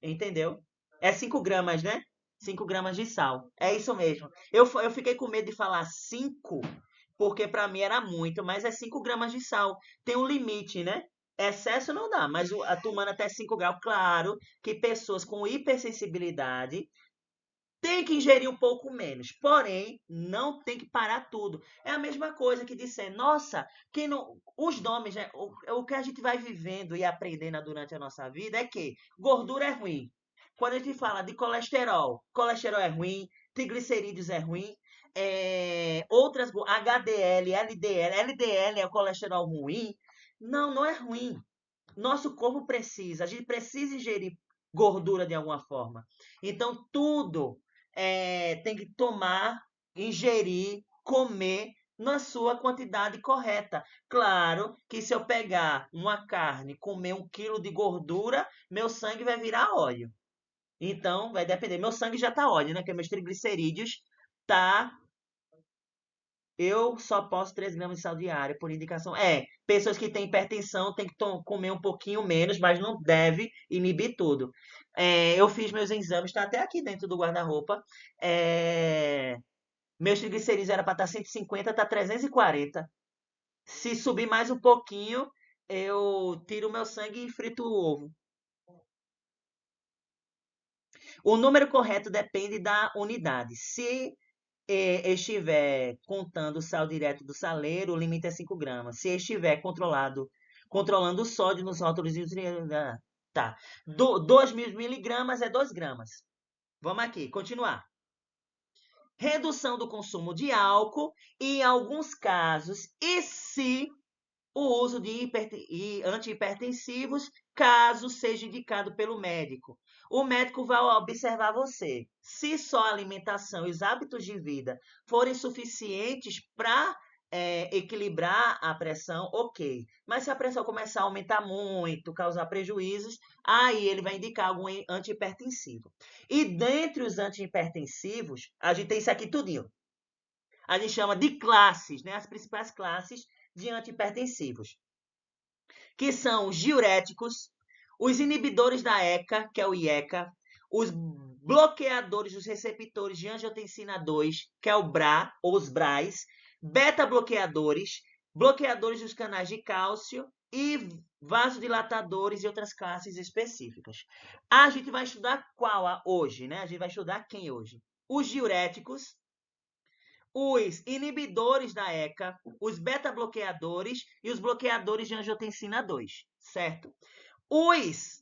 Entendeu? É 5 gramas, né? 5 gramas de sal. É isso mesmo. Eu fiquei com medo de falar 5, porque para mim era muito, mas é 5 gramas de sal. Tem um limite, né? Excesso não dá, mas tomando até 5 graus, claro que pessoas com hipersensibilidade têm que ingerir um pouco menos. Porém, não tem que parar tudo. É a mesma coisa que disser, nossa, que não, os nomes, né? O que a gente vai vivendo e aprendendo durante a nossa vida é que gordura é ruim. Quando a gente fala de colesterol é ruim, triglicerídeos é ruim, outras, HDL, LDL é o colesterol ruim. Não, não é ruim. Nosso corpo precisa, a gente precisa ingerir gordura de alguma forma. Então, tudo tem que tomar, ingerir, comer na sua quantidade correta. Claro que se eu pegar uma carne, comer 1 quilo de gordura, meu sangue vai virar óleo. Então, vai depender. Meu sangue já tá óleo, né? Que meus triglicerídeos tá. Eu só posso 3 gramas de sal diário, por indicação. Pessoas que têm hipertensão têm que comer um pouquinho menos, mas não deve inibir tudo. Eu fiz meus exames, está até aqui dentro do guarda-roupa. Meus triglicerídeos era para estar 150, está 340. Se subir mais um pouquinho, eu tiro o meu sangue e frito o ovo. O número correto depende da unidade. Se estiver contando o sal direto do saleiro, o limite é 5 gramas. Se estiver controlando o sódio nos rótulos de tá. 2.000 miligramas é 2 gramas. Vamos aqui, continuar. Redução do consumo de álcool e, em alguns casos, e se o uso de antihipertensivos, caso seja indicado pelo médico. O médico vai observar você. Se só a alimentação e os hábitos de vida forem suficientes para equilibrar a pressão, ok. Mas se a pressão começar a aumentar muito, causar prejuízos, aí ele vai indicar algum antihipertensivo. E dentre os antihipertensivos, a gente tem isso aqui tudinho. A gente chama de classes, né? As principais classes de antihipertensivos, que são os diuréticos, os inibidores da ECA, que é o IECA, os bloqueadores dos receptores de angiotensina 2, que é o BRA, ou os BRAs, beta-bloqueadores, bloqueadores dos canais de cálcio e vasodilatadores e outras classes específicas. A gente vai estudar qual hoje, né? A gente vai estudar quem hoje? Os diuréticos, os inibidores da ECA, os beta-bloqueadores e os bloqueadores de angiotensina 2, certo? Os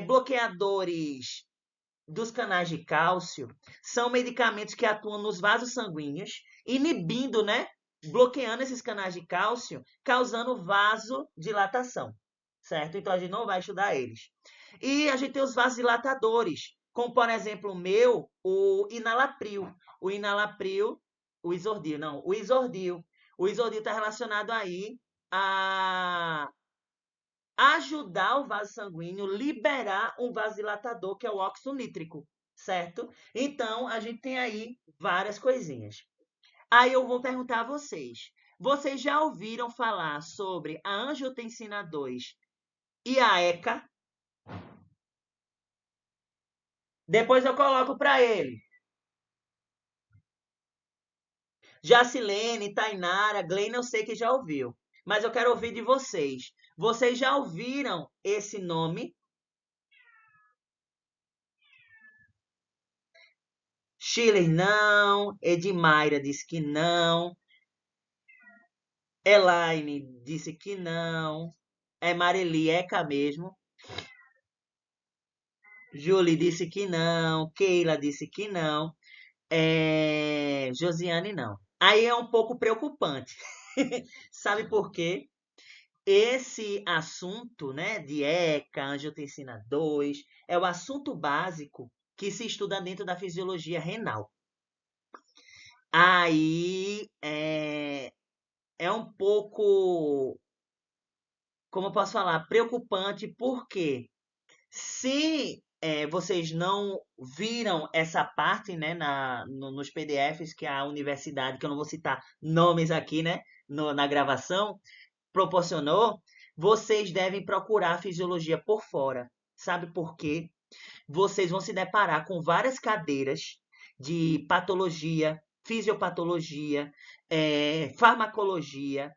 bloqueadores dos canais de cálcio são medicamentos que atuam nos vasos sanguíneos, inibindo, né? Bloqueando esses canais de cálcio, causando vasodilatação, certo? Então a gente não vai estudar eles. E a gente tem os vasodilatadores, como por exemplo o meu, o enalapril. O enalapril, o isordil, não, o isordil. O isordil está relacionado aí a ajudar o vaso sanguíneo, liberar um vasodilatador, que é o óxido nítrico, certo? Então, a gente tem aí várias coisinhas. Aí eu vou perguntar a vocês. Vocês já ouviram falar sobre a angiotensina 2 e a ECA? Depois eu coloco para ele. Jacilene, Tainara, Gleina, eu sei que já ouviu. Mas eu quero ouvir de vocês. Vocês já ouviram esse nome? Schiller não, Edmaira disse que não, Elaine disse que não, é Marili, Eca mesmo, Julie disse que não, Keila disse que não, Josiane não. Aí é um pouco preocupante. Sabe por quê? Esse assunto, né, de ECA, angiotensina 2, é o assunto básico que se estuda dentro da fisiologia renal. Aí é um pouco, como eu posso falar, preocupante, porque se vocês não viram essa parte, né, nos PDFs que a universidade, que eu não vou citar nomes aqui, né, na gravação, proporcionou, vocês devem procurar a fisiologia por fora. Sabe por quê? Vocês vão se deparar com várias cadeiras de patologia, fisiopatologia, farmacologia,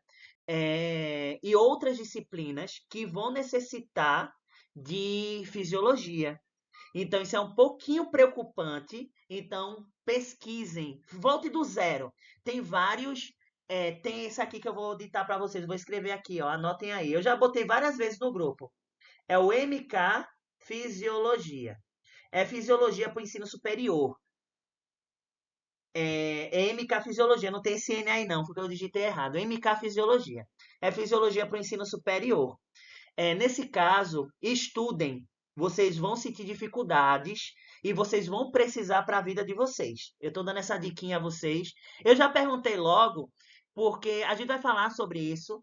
e outras disciplinas que vão necessitar de fisiologia. Então, isso é um pouquinho preocupante. Então, pesquisem, volte do zero. Tem vários. Tem esse aqui que eu vou ditar para vocês. Vou escrever aqui, ó, anotem aí. Eu já botei várias vezes no grupo. É o MK Fisiologia. É Fisiologia para o Ensino Superior. É MK Fisiologia, não tem esse N aí não, porque eu digitei errado. MK Fisiologia. É Fisiologia para o Ensino Superior. Nesse caso, estudem. Vocês vão sentir dificuldades e vocês vão precisar para a vida de vocês. Eu estou dando essa diquinha a vocês. Eu já perguntei logo, porque a gente vai falar sobre isso.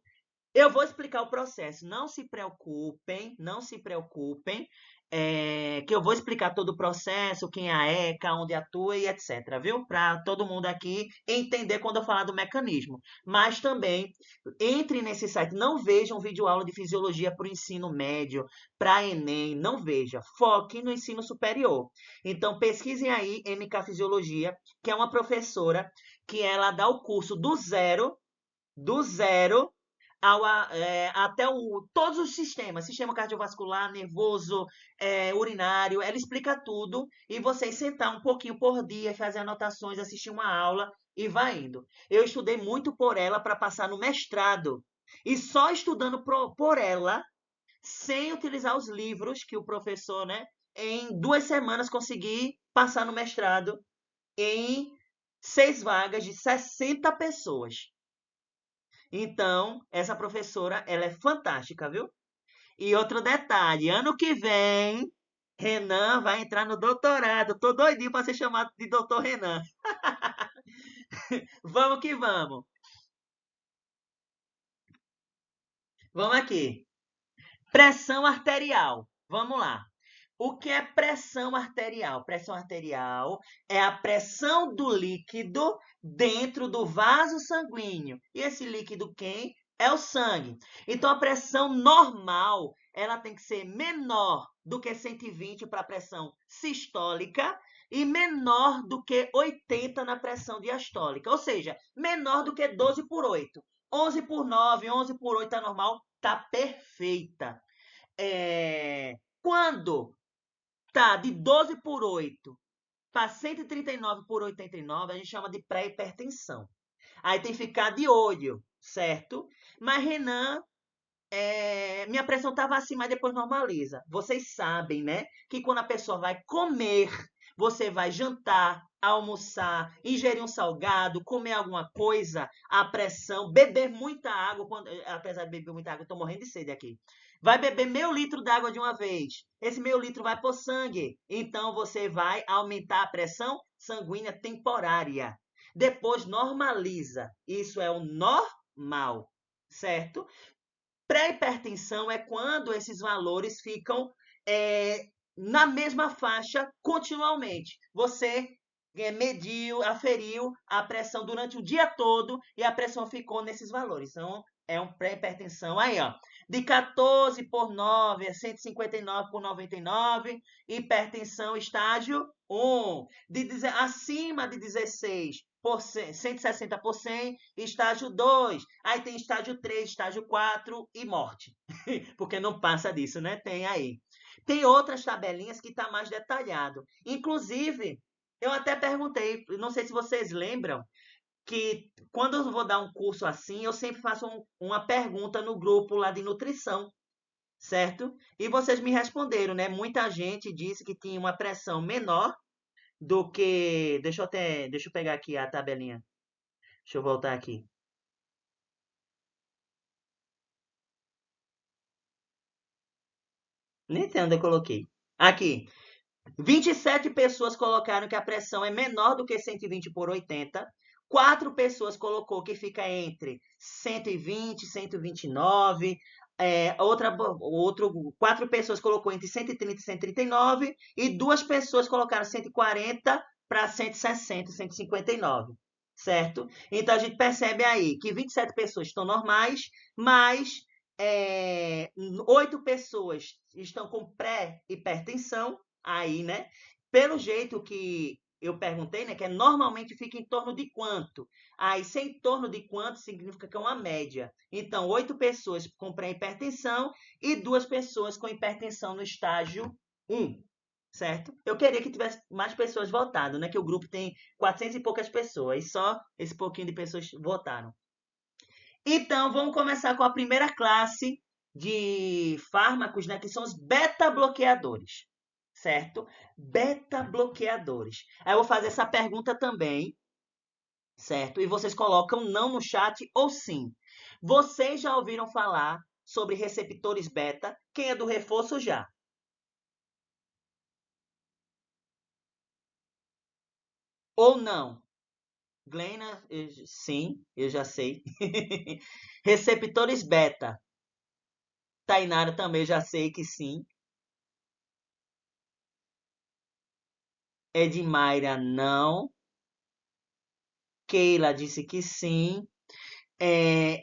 Eu vou explicar o processo. Não se preocupem, não se preocupem, que eu vou explicar todo o processo, quem é a ECA, onde atua e etc, viu? Para todo mundo aqui entender quando eu falar do mecanismo. Mas também, entre nesse site, não vejam videoaula de fisiologia para o ensino médio, para Enem, não veja. Foque no ensino superior. Então, pesquisem aí MK Fisiologia, que é uma professora que ela dá o curso do zero até todos os sistemas, sistema cardiovascular, nervoso, urinário, ela explica tudo e vocês sentar um pouquinho por dia, fazer anotações, assistir uma aula e vai indo. Eu estudei muito por ela para passar no mestrado e só estudando por ela, sem utilizar os livros que o professor, né, em 2 semanas consegui passar no mestrado em 6 vagas de 60 pessoas. Então, essa professora, ela é fantástica, viu? E outro detalhe, ano que vem, Renan vai entrar no doutorado. Tô doidinho para ser chamado de doutor Renan. Vamos que vamos. Vamos aqui. Pressão arterial. Vamos lá. O que é pressão arterial? Pressão arterial é a pressão do líquido dentro do vaso sanguíneo. E esse líquido quem? É o sangue. Então, a pressão normal, ela tem que ser menor do que 120 para a pressão sistólica e menor do que 80 na pressão diastólica. Ou seja, menor do que 12 por 8. 11 por 9, 11 por 8 é normal, tá perfeita. Quando tá de 12 por 8 para 139 por 89, a gente chama de pré-hipertensão. Aí tem que ficar de olho, certo? Mas, Renan, minha pressão estava assim, mas depois normaliza. Vocês sabem, né? Que quando a pessoa vai comer, você vai jantar, almoçar, ingerir um salgado, comer alguma coisa, a pressão, beber muita água. Apesar de beber muita água, eu estou morrendo de sede aqui. Vai beber meio litro d'água de uma vez. Esse meio litro vai para o sangue. Então, você vai aumentar a pressão sanguínea temporária. Depois normaliza. Isso é o normal, certo? Pré-hipertensão é quando esses valores ficam na mesma faixa continuamente. Você mediu, aferiu a pressão durante o dia todo e a pressão ficou nesses valores. Então, é um pré-hipertensão aí, ó. De 14 por 9 a 159 por 99, hipertensão estágio 1. Acima de 16 por 160 por 100, estágio 2. Aí tem estágio 3, estágio 4 e morte. Porque não passa disso, né? Tem aí. Tem outras tabelinhas que está mais detalhado. Inclusive, eu até perguntei, não sei se vocês lembram, que quando eu vou dar um curso assim, eu sempre faço uma pergunta no grupo lá de nutrição, certo? E vocês me responderam, né? Muita gente disse que tinha uma pressão menor do que. Deixa eu pegar aqui a tabelinha. Deixa eu voltar aqui. Nem sei onde eu coloquei. Aqui. 27 pessoas colocaram que a pressão é menor do que 120 por 80. 4 pessoas colocou que fica entre 120 e 129. Quatro pessoas colocou entre 130 e 139. E 2 pessoas colocaram 140 para 160, 159. Certo? Então a gente percebe aí que 27 pessoas estão normais, mas 8 pessoas estão com pré-hipertensão. Aí, né? Pelo jeito que eu perguntei, né? Que normalmente fica em torno de quanto? Aí, se é em torno de quanto, significa que é uma média. Então, 8 pessoas com pré-hipertensão e 2 pessoas com hipertensão no estágio 1, certo? Eu queria que tivesse mais pessoas votado, né? Que o grupo tem 400 e poucas pessoas, e só esse pouquinho de pessoas votaram. Então, vamos começar com a primeira classe de fármacos, né? Que são os beta-bloqueadores, certo? Beta-bloqueadores. Aí eu vou fazer essa pergunta também, certo? E vocês colocam não no chat ou sim. Vocês já ouviram falar sobre receptores beta? Quem é do reforço já? Ou não? Glena, sim, eu já sei. Receptores beta. Tainara também já sei que sim. Edmaira, não. Keila disse que sim.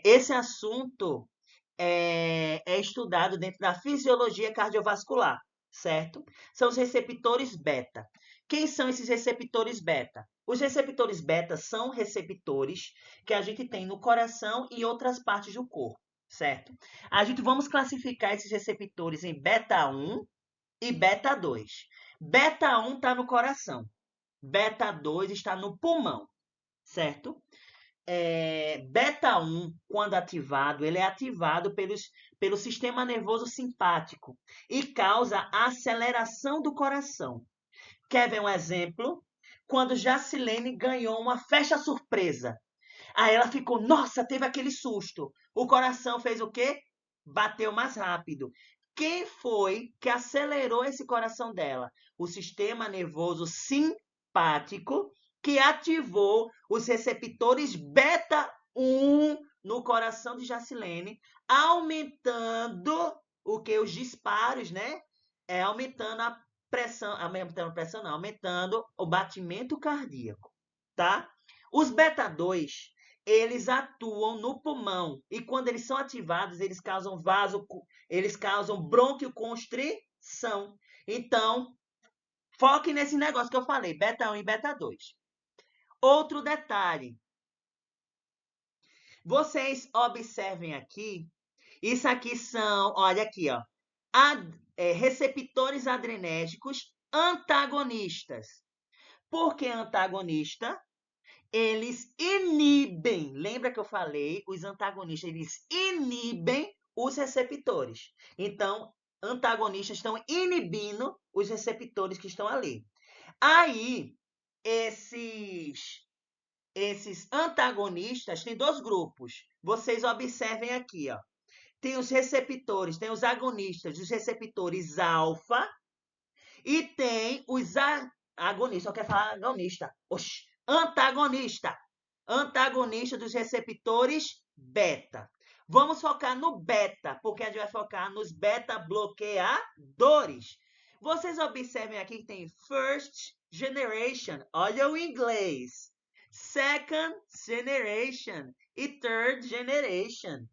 Esse assunto é estudado dentro da fisiologia cardiovascular, certo? São os receptores beta. Quem são esses receptores beta? Os receptores beta são receptores que a gente tem no coração e outras partes do corpo, certo? Vamos classificar esses receptores em beta 1 e beta 2. Beta 1 está no coração, beta 2 está no pulmão, certo? Beta 1, quando ativado, ele é ativado pelo sistema nervoso simpático e causa aceleração do coração. Quer ver um exemplo? Quando Jacilene ganhou uma festa surpresa. Aí ela ficou, nossa, teve aquele susto. O coração fez o quê? Bateu mais rápido. Quem foi que acelerou esse coração dela? O sistema nervoso simpático que ativou os receptores beta 1 no coração de Jacilene, aumentando o que? Os disparos, né? Aumentando a pressão, não, aumentando o batimento cardíaco, tá? Os beta-2, eles atuam no pulmão e quando eles são ativados, eles causam bronquioconstrição. Então, foque nesse negócio que eu falei, beta-1 e beta-2. Outro detalhe. Vocês observem aqui, isso aqui são, olha aqui, ó, receptores adrenérgicos antagonistas. Por que antagonista? Eles inibem, lembra que eu falei, os antagonistas, eles inibem os receptores. Então, antagonistas estão inibindo os receptores que estão ali. Aí, esses antagonistas têm dois grupos. Vocês observem aqui, ó. Tem os receptores, tem os agonistas, os receptores alfa e tem os agonistas. Eu quero falar agonista. Oxi, antagonista. Antagonista dos receptores beta. Vamos focar no beta, porque a gente vai focar nos beta-bloqueadores. Vocês observem aqui que tem first generation. Olha o inglês. Second generation e third generation.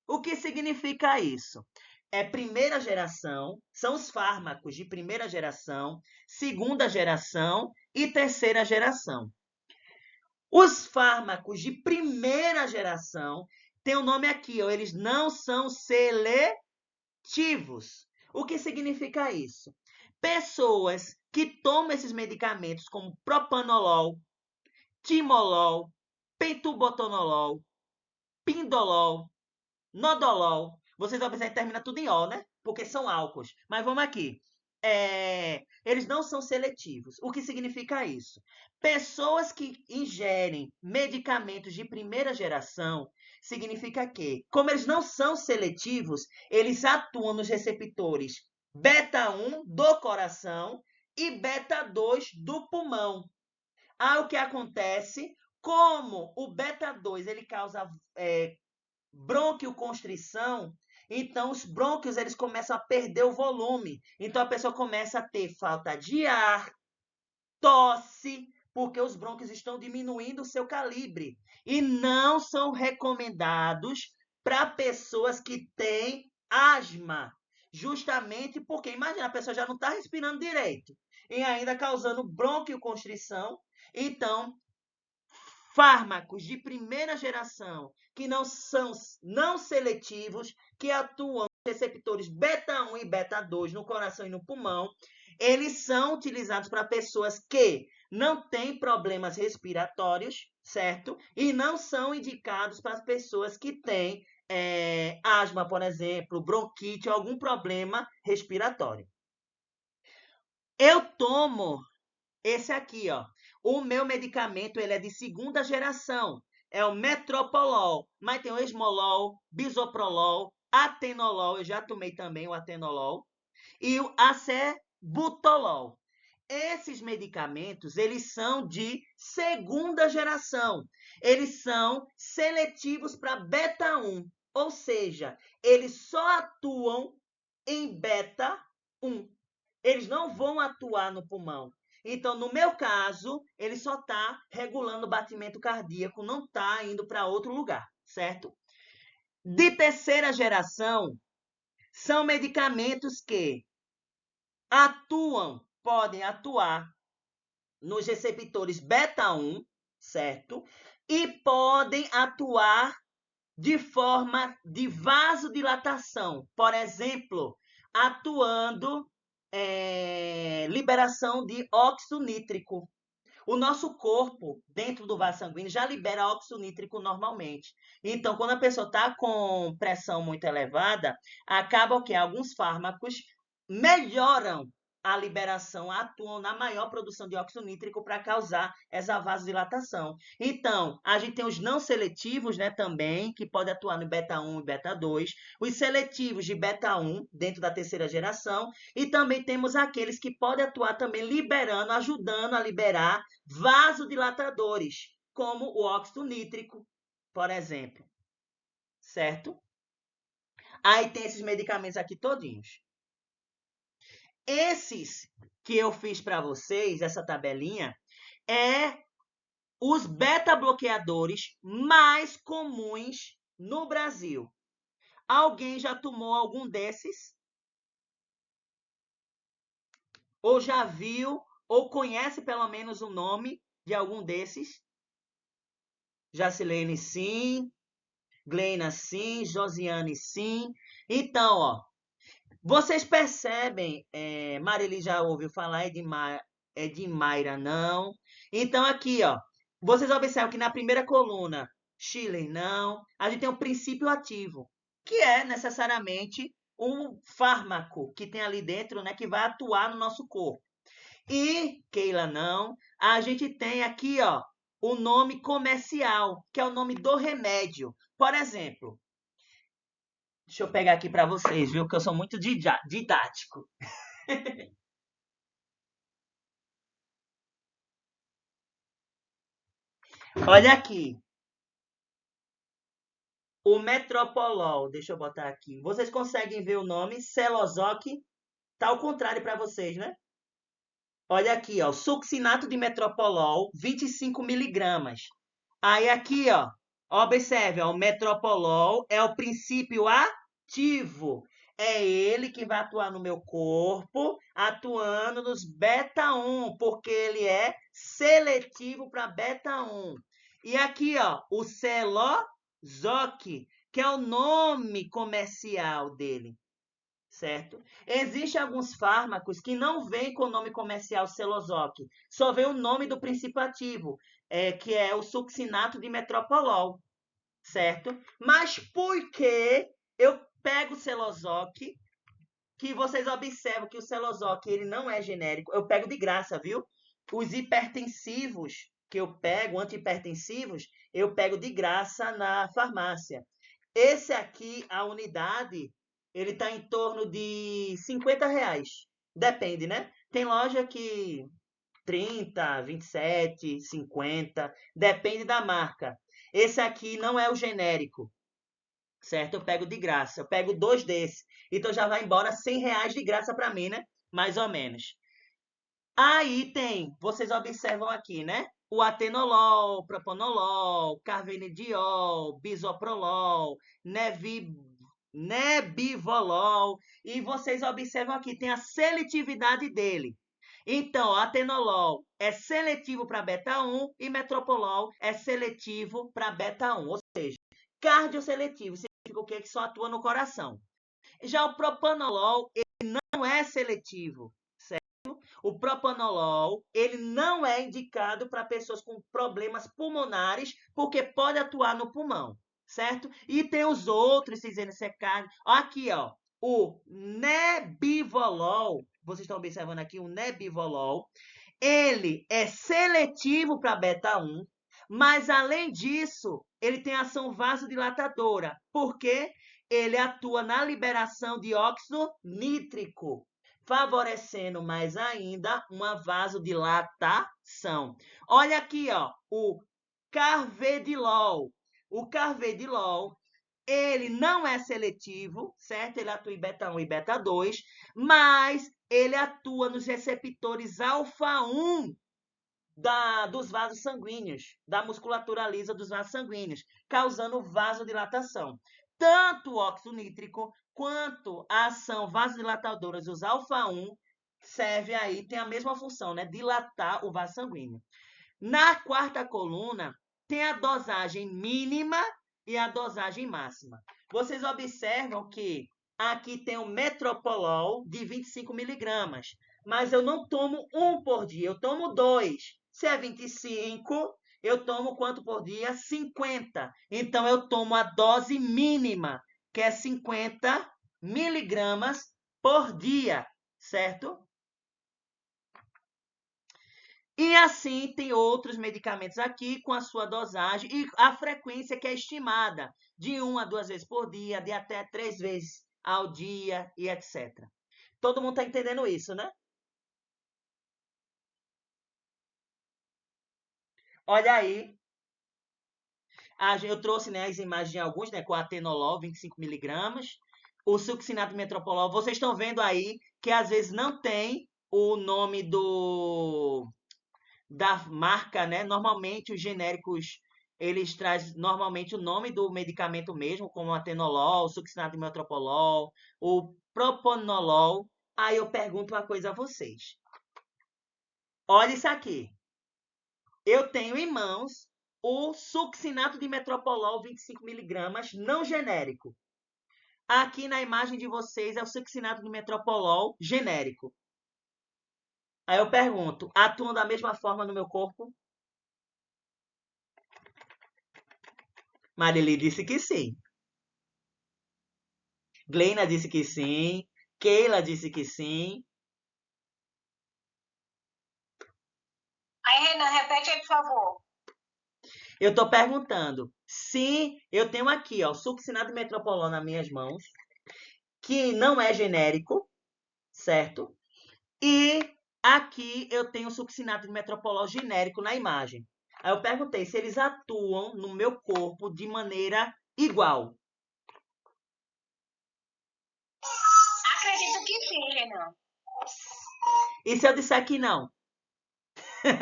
O que significa isso? É primeira geração, são os fármacos de primeira geração, segunda geração e terceira geração. Os fármacos de primeira geração tem o nome aqui, ó, eles não são seletivos. O que significa isso? Pessoas que tomam esses medicamentos como propanolol, timolol, pentobotonolol, pindolol, nodolol, vocês vão pensar que termina tudo em O, né? Porque são álcools. Mas vamos aqui. Eles não são seletivos. O que significa isso? Pessoas que ingerem medicamentos de primeira geração, significa que, como eles não são seletivos, eles atuam nos receptores beta-1 do coração e beta-2 do pulmão. O que acontece? Como o beta-2 ele causa bronquioconstrição, então os brônquios eles começam a perder o volume. Então a pessoa começa a ter falta de ar, tosse, porque os brônquios estão diminuindo o seu calibre. E não são recomendados para pessoas que têm asma. Justamente porque, imagina, a pessoa já não está respirando direito e ainda causando bronquioconstrição. Então, fármacos de primeira geração que não são não seletivos, que atuam nos receptores beta-1 e beta-2 no coração e no pulmão, eles são utilizados para pessoas que não têm problemas respiratórios, certo? E não são indicados para as pessoas que têm asma, por exemplo, bronquite, algum problema respiratório. Eu tomo esse aqui, ó. O meu medicamento ele é de segunda geração. É o Metropolol, mas tem o Esmolol, Bisoprolol, Atenolol, eu já tomei também o Atenolol, e o Acebutolol. Esses medicamentos, eles são de segunda geração. Eles são seletivos para beta-1, ou seja, eles só atuam em beta-1. Eles não vão atuar no pulmão. Então, no meu caso, ele só está regulando o batimento cardíaco, não está indo para outro lugar, certo? De terceira geração, são medicamentos que podem atuar nos receptores beta-1, certo? E podem atuar de forma de vasodilatação, por exemplo, atuando liberação de óxido nítrico. O nosso corpo, dentro do vaso sanguíneo, já libera óxido nítrico normalmente. Então, quando a pessoa está com pressão muito elevada, acaba que alguns fármacos melhoram a liberação, atuam na maior produção de óxido nítrico para causar essa vasodilatação. Então, a gente tem os não seletivos, né, também, que podem atuar no beta-1 e beta-2, os seletivos de beta-1, dentro da terceira geração, e também temos aqueles que podem atuar também liberando, ajudando a liberar vasodilatadores, como o óxido nítrico, por exemplo. certo? Aí tem esses medicamentos aqui todinhos. Esses que eu fiz para vocês, essa tabelinha, é os beta-bloqueadores mais comuns no Brasil. Alguém já tomou algum desses? Ou já viu, ou conhece pelo menos o nome de algum desses? Jacilene, sim. Gleina, sim. Josiane, sim. Então, ó, vocês percebem, Marili já ouviu falar, Edmaira não. Então, aqui, ó, vocês observam que na primeira coluna, Schiller não. A gente tem o princípio ativo, que é necessariamente um fármaco que tem ali dentro, né, que vai atuar no nosso corpo. E, Keila, não. A gente tem aqui, ó, o nome comercial, que é o nome do remédio. Por exemplo, deixa eu pegar aqui para vocês, viu? Que eu sou muito didático. Olha aqui. O Metropolol, deixa eu botar aqui. Vocês conseguem ver o nome? Celozoc. Tá ao contrário para vocês, né? Olha aqui, ó. Succinato de Metropolol, 25 miligramas. Aí aqui, ó. Observe, ó, o Metropolol é o princípio ativo. É ele que vai atuar no meu corpo, atuando nos beta-1, porque ele é seletivo para beta-1. E aqui, ó, o Celozoc, que é o nome comercial dele, certo? Existem alguns fármacos que não vêm com o nome comercial Celozoc, só vem o nome do princípio ativo, que é o succinato de Metropolol, certo? Mas por que eu pego o Celozoc, que vocês observam que o Celozoc ele não é genérico, eu pego de graça, viu? Os hipertensivos que eu pego, antihipertensivos, eu pego de graça na farmácia. Esse aqui, a unidade, ele está em torno de R$ 50. Depende, né? Tem loja que 30, 27, 50, depende da marca. Esse aqui não é o genérico, certo? Eu pego de graça. Eu pego 2 desses. Então já vai embora R$ 100 de graça para mim, né? Mais ou menos. Aí tem, vocês observam aqui, né? O atenolol, propanolol, carvedilol, bisoprolol, nebivolol. E vocês observam aqui, tem a seletividade dele. Então, o atenolol é seletivo para beta-1 e metropolol é seletivo para beta-1. Ou seja, cardioseletivo significa o quê? Que só atua no coração. Já o propanolol, ele não é seletivo. O propanolol, ele não é indicado para pessoas com problemas pulmonares, porque pode atuar no pulmão, certo? E tem os outros, CISNCK. Aqui, ó, o nebivolol, vocês estão observando aqui o nebivolol, ele é seletivo para beta-1, mas além disso, ele tem ação vasodilatadora, porque ele atua na liberação de óxido nítrico, favorecendo mais ainda uma vasodilatação. Olha aqui, ó, o carvedilol. O carvedilol, ele não é seletivo, certo? Ele atua em beta-1 e beta-2, mas ele atua nos receptores alfa-1 dos vasos sanguíneos, da musculatura lisa dos vasos sanguíneos, causando vasodilatação. Tanto o óxido nítrico quanto a ação vasodilatadora dos alfa-1 serve aí, tem a mesma função, né? Dilatar o vaso sanguíneo. Na quarta coluna, tem a dosagem mínima e a dosagem máxima. Vocês observam que aqui tem o metropolol de 25 miligramas, mas eu não tomo um por dia, eu tomo 2. Se é 25, eu tomo quanto por dia? 50. Então, eu tomo a dose mínima, que é 50 miligramas por dia, certo? E assim tem outros medicamentos aqui com a sua dosagem e a frequência que é estimada de 1 a 2 vezes por dia, de até 3 vezes ao dia e etc. Todo mundo está entendendo isso, né? Olha aí. Eu trouxe, né, as imagens de alguns, né, com atenolol, 25 miligramas, o succinato de metropolol. Vocês estão vendo aí que às vezes não tem o nome da marca, né? Normalmente os genéricos eles trazem normalmente o nome do medicamento mesmo, como o atenolol, o succinato de metropolol, o propanolol. Aí eu pergunto uma coisa a vocês. Olha isso aqui. Eu tenho em mãos o succinato de metropolol 25 miligramas, não genérico. Aqui na imagem de vocês é o succinato de metropolol genérico. Aí eu pergunto, atuam da mesma forma no meu corpo? Marili disse que sim. Gleina disse que sim. Keila disse que sim. Aí, Renan, repete aí, por favor. Eu estou perguntando. Sim, eu tenho aqui, ó, o succinato de metropolol nas minhas mãos, que não é genérico, certo? E aqui eu tenho o succinato de metropolol genérico na imagem. Aí eu perguntei se eles atuam no meu corpo de maneira igual. Acredito que sim, Renan. E se eu disser que não? Aí,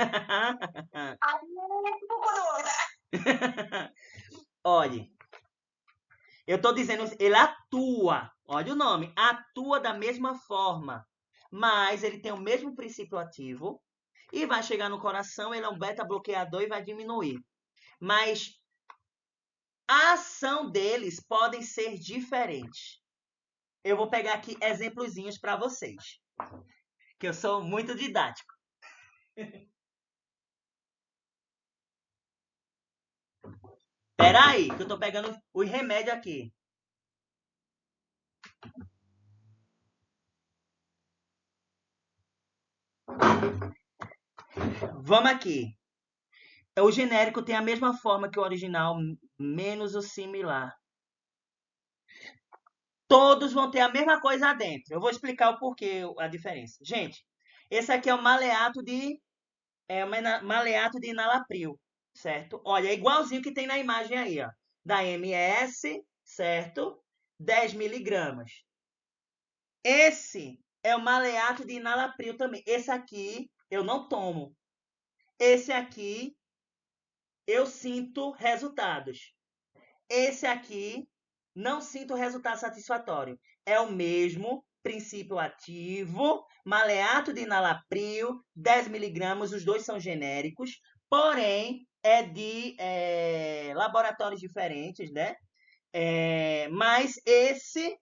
ficou com dúvida. Olhe, eu estou dizendo, ele atua, olha o nome, atua da mesma forma, mas ele tem o mesmo princípio ativo e vai chegar no coração, ele é um beta-bloqueador e vai diminuir. Mas a ação deles podem ser diferentes. Eu vou pegar aqui exemplozinhos para vocês, que eu sou muito didático. Espera aí, que eu estou pegando os remédios aqui. Vamos aqui. O genérico tem a mesma forma que o original, menos o similar. Todos vão ter a mesma coisa dentro. Eu vou explicar o porquê, a diferença. Gente, esse aqui é o maleato de enalapril, certo? Olha, é igualzinho que tem na imagem aí, ó. Da MS, certo? 10 miligramas. Esse é o maleato de enalapril também. Esse aqui eu não tomo. Esse aqui eu sinto resultados. Esse aqui não sinto resultado satisfatório. É o mesmo princípio ativo, maleato de enalapril, 10 miligramas, os dois são genéricos, porém é de laboratórios diferentes, né? Mas esse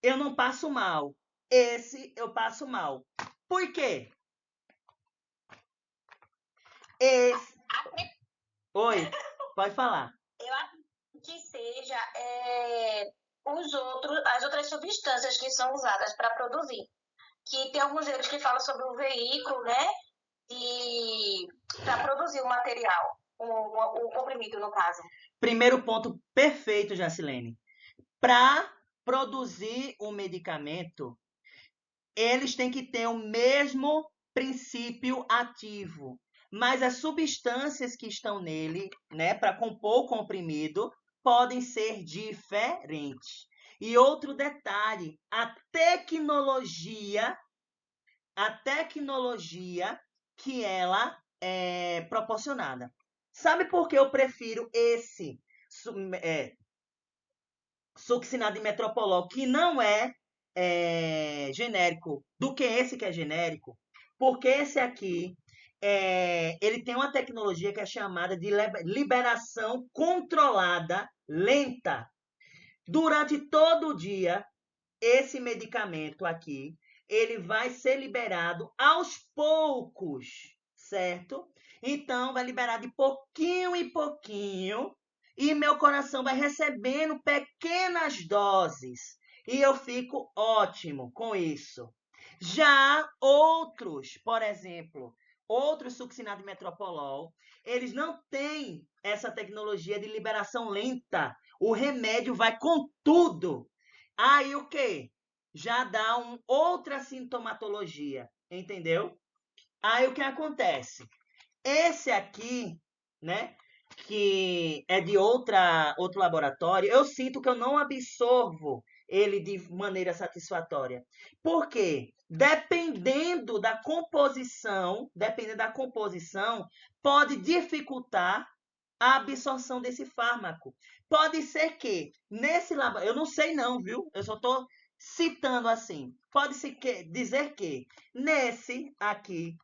eu não passo mal. Esse eu passo mal. Por quê? Esse... Oi, pode falar. Eu acredito que seja as outras substâncias que são usadas para produzir. Que tem alguns deles que falam sobre o veículo, né? E para produzir o material, o comprimido, no caso. Primeiro ponto perfeito, Jacilene. Para produzir um medicamento, eles têm que ter o mesmo princípio ativo, mas as substâncias que estão nele, né, para compor o comprimido, podem ser diferentes. E outro detalhe, a tecnologia que ela é proporcionada. Sabe por que eu prefiro esse succinado de metropolol, que não é genérico, do que esse que é genérico? Porque esse aqui, ele tem uma tecnologia que é chamada de liberação controlada lenta. Durante todo o dia, esse medicamento aqui, ele vai ser liberado aos poucos, certo? Então, vai liberar de pouquinho em pouquinho e meu coração vai recebendo pequenas doses e eu fico ótimo com isso. Já outros, por exemplo, outros succinato de metropolol, eles não têm essa tecnologia de liberação lenta. O remédio vai com tudo. Aí o quê? Já dá outra sintomatologia, entendeu? Aí o que acontece? Esse aqui, né? que é de outro laboratório, eu sinto que eu não absorvo ele de maneira satisfatória. Por quê? Dependendo da composição, pode dificultar a absorção desse fármaco. Pode ser que nesse laboratório, eu não sei não, viu? Eu só estou citando assim. Dizer que nesse aqui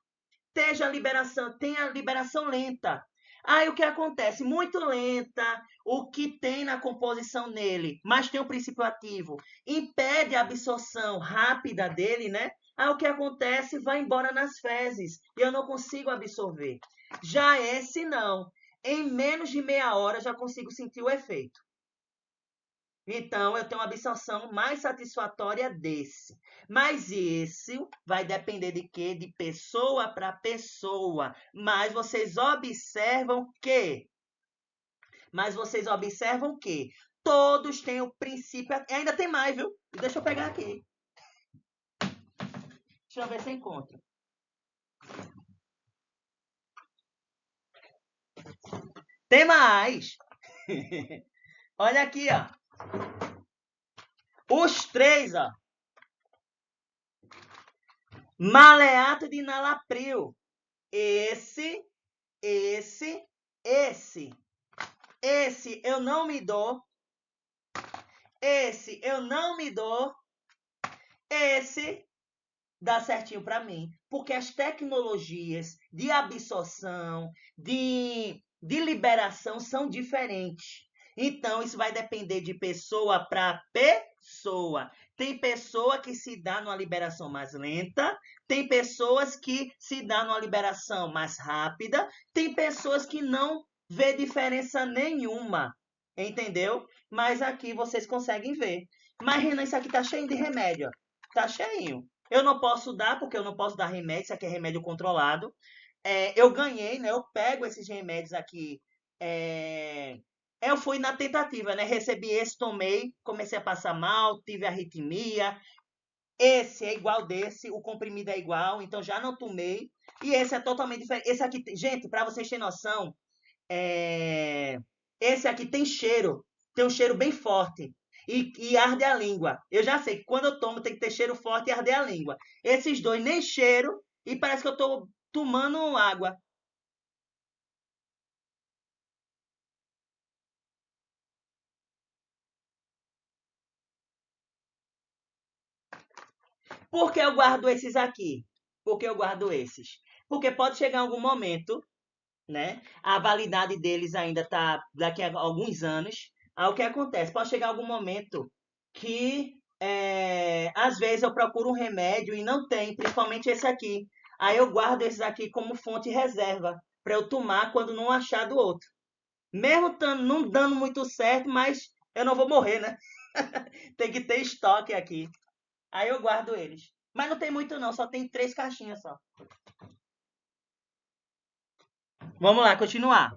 tenha liberação lenta. Aí o que acontece? Muito lenta, o que tem na composição nele, mas tem o princípio ativo, impede a absorção rápida dele, né? Aí o que acontece? Vai embora nas fezes e eu não consigo absorver. Já esse não. Em menos de meia hora já consigo sentir o efeito. Então, eu tenho uma absorção mais satisfatória desse. Mas esse vai depender de quê? De pessoa para pessoa. Mas vocês observam que todos têm o princípio. Ainda tem mais, viu? Deixa eu pegar aqui. Deixa eu ver se eu encontro. Tem mais! Olha aqui, ó. Os três, ó. Maleato de enalapril. Esse. Esse eu não me dou. Esse eu não me dou. Esse dá certinho para mim. Porque as tecnologias de absorção, de liberação são diferentes. Então, isso vai depender de pessoa para pessoa. Tem pessoa que se dá numa liberação mais lenta, tem pessoas que se dá numa liberação mais rápida, tem pessoas que não vê diferença nenhuma, entendeu? Mas aqui vocês conseguem ver. Mas, Renan, isso aqui tá cheio de remédio, ó. Tá cheinho. Eu não posso dar, porque eu não posso dar remédio, isso aqui é remédio controlado. Eu ganhei, né? Eu pego esses remédios aqui. Eu fui na tentativa, né? Recebi esse, tomei, comecei a passar mal, tive arritmia. Esse é igual desse, o comprimido é igual, então já não tomei. E esse é totalmente diferente. Esse aqui, gente, para vocês terem noção, esse aqui tem um cheiro bem forte. E arde a língua. Eu já sei que quando eu tomo tem que ter cheiro forte e arder a língua. Esses dois nem cheiro e parece que eu estou tomando água. Por que eu guardo esses aqui? Por que eu guardo esses? Porque pode chegar algum momento, né? A validade deles ainda está daqui a alguns anos. Aí o que acontece? Pode chegar algum momento que às vezes eu procuro um remédio e não tem, principalmente esse aqui. Aí eu guardo esses aqui como fonte reserva para eu tomar quando não achar do outro. Mesmo não dando muito certo, mas eu não vou morrer, né? Tem que ter estoque aqui. Aí eu guardo eles. Mas não tem muito não, só tem 3 caixinhas só. Vamos lá, continuar.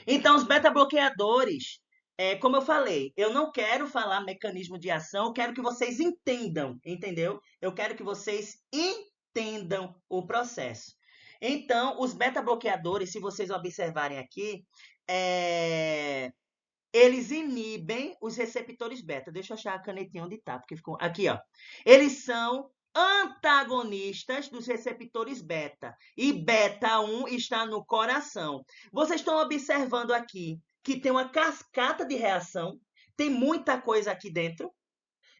Então, os beta-bloqueadores, como eu falei, eu não quero falar mecanismo de ação, eu quero que vocês entendam, entendeu? Eu quero que vocês entendam o processo. Então, os beta-bloqueadores, se vocês observarem aqui, eles inibem os receptores beta. Deixa eu achar a canetinha onde está, porque ficou aqui, ó. Eles são antagonistas dos receptores beta. E beta 1 está no coração. Vocês estão observando aqui que tem uma cascata de reação. Tem muita coisa aqui dentro.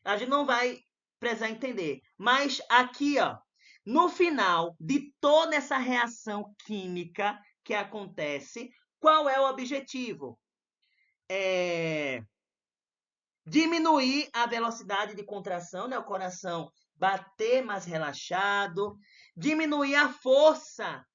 A gente não vai precisar entender. Mas aqui, ó, no final de toda essa reação química que acontece, qual é o objetivo? Diminuir a velocidade de contração, né? O coração bater mais relaxado, diminuir a força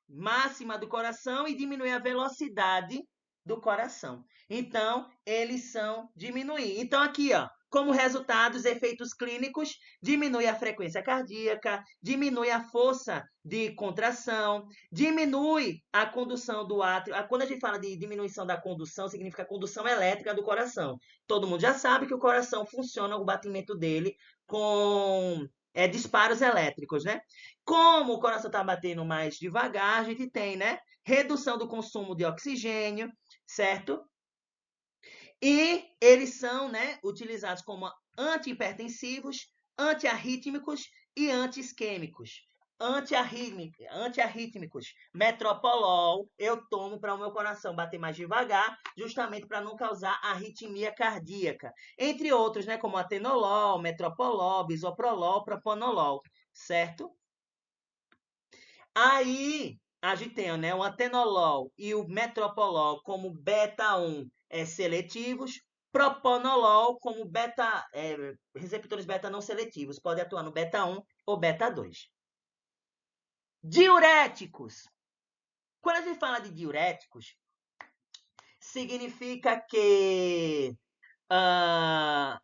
máxima do coração e diminuir a velocidade do coração. Então, eles são diminuir. Então, aqui, ó, como resultado, os efeitos clínicos diminui a frequência cardíaca, diminui a força de contração, diminui a condução do átrio. Quando a gente fala de diminuição da condução, significa a condução elétrica do coração. Todo mundo já sabe que o coração funciona, o batimento dele, com disparos elétricos, né? Como o coração está batendo mais devagar, a gente tem, né? Redução do consumo de oxigênio, certo? E eles são, né, utilizados como antihipertensivos, antiarrítmicos e antiisquêmicos. Antiarrítmicos, metoprolol, eu tomo para o meu coração bater mais devagar, justamente para não causar arritmia cardíaca. Entre outros, né, como atenolol, metoprolol, bisoprolol, propanolol, certo? Aí, a gente tem, né, o atenolol e o metoprolol como beta-1 seletivos, propanolol como receptores beta não seletivos, pode atuar no beta-1 ou beta-2. Diuréticos. Quando a gente fala de diuréticos, significa que a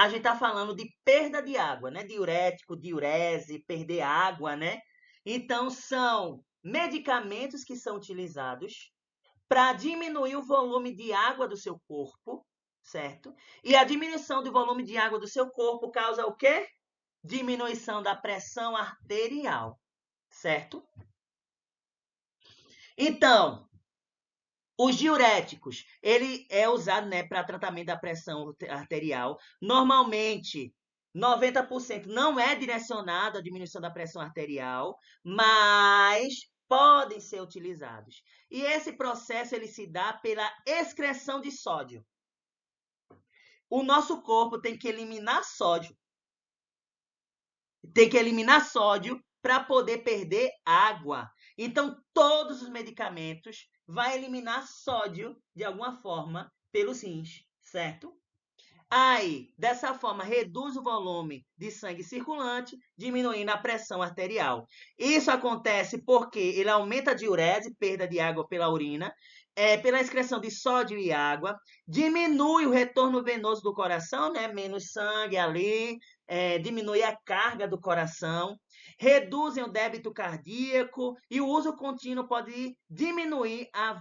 gente está falando de perda de água, né? Diurético, diurese, perder água, né? Então, são medicamentos que são utilizados para diminuir o volume de água do seu corpo, certo? E a diminuição do volume de água do seu corpo causa o quê? Diminuição da pressão arterial, certo? Então, os diuréticos, ele é usado, né, para tratamento da pressão arterial. Normalmente, 90% não é direcionado à diminuição da pressão arterial, mas podem ser utilizados. E esse processo ele se dá pela excreção de sódio. O nosso corpo tem que eliminar sódio. Tem que eliminar sódio para poder perder água. Então, todos os medicamentos vão eliminar sódio de alguma forma pelos rins, certo? Aí, dessa forma, reduz o volume de sangue circulante, diminuindo a pressão arterial. Isso acontece porque ele aumenta a diurese, perda de água pela urina, pela excreção de sódio e água, diminui o retorno venoso do coração, né? Menos sangue ali, diminui a carga do coração, reduzem o débito cardíaco e o uso contínuo pode diminuir a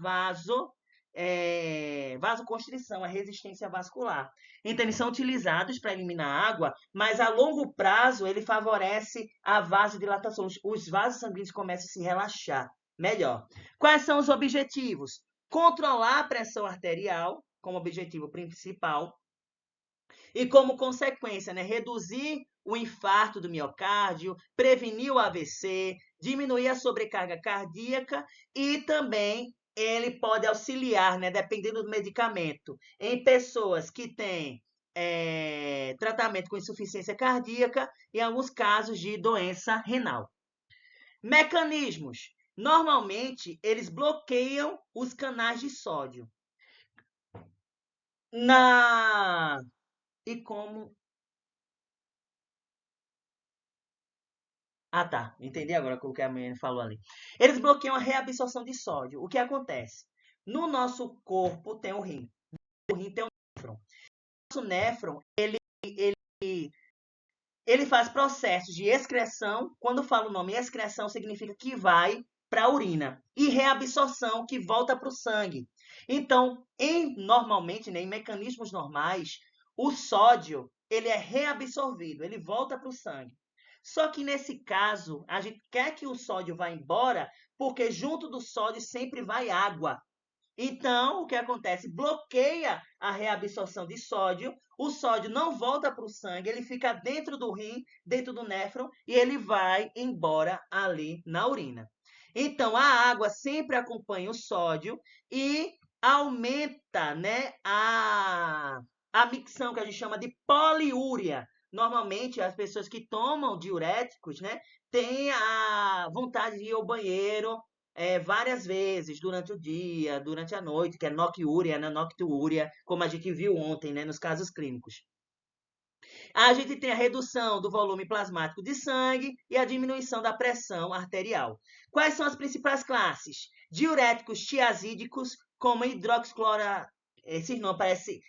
vasoconstrição, a resistência vascular. Então, eles são utilizados para eliminar água, mas a longo prazo ele favorece a vasodilatação. Os vasos sanguíneos começam a se relaxar melhor. Quais são os objetivos? Controlar a pressão arterial, como objetivo principal, e como consequência, né, reduzir o infarto do miocárdio, prevenir o AVC, diminuir a sobrecarga cardíaca e também ele pode auxiliar, né, dependendo do medicamento, em pessoas que têm tratamento com insuficiência cardíaca e em alguns casos de doença renal. Mecanismos. Normalmente, eles bloqueiam os canais de sódio. E como... Ah, tá. Entendi agora o que a menina falou ali. Eles bloqueiam a reabsorção de sódio. O que acontece? No nosso corpo tem o rim. O rim tem o néfron. O nosso néfron, ele faz processos de excreção. Quando falo o nome excreção, significa que vai para a urina. E reabsorção, que volta para o sangue. Então, normalmente, né, em mecanismos normais, o sódio ele é reabsorvido, ele volta para o sangue. Só que nesse caso, a gente quer que o sódio vá embora, porque junto do sódio sempre vai água. Então, o que acontece? Bloqueia a reabsorção de sódio, o sódio não volta para o sangue, ele fica dentro do rim, dentro do néfron, e ele vai embora ali na urina. Então, a água sempre acompanha o sódio e aumenta, né, a micção, que a gente chama de poliúria. Normalmente, as pessoas que tomam diuréticos, né, têm a vontade de ir ao banheiro várias vezes durante o dia, durante a noite, que é noctúria, né, noctúria, como a gente viu ontem, né, nos casos clínicos. A gente tem a redução do volume plasmático de sangue e a diminuição da pressão arterial. Quais são as principais classes? Diuréticos tiazídicos, como hidroxiclora... Esse nome parece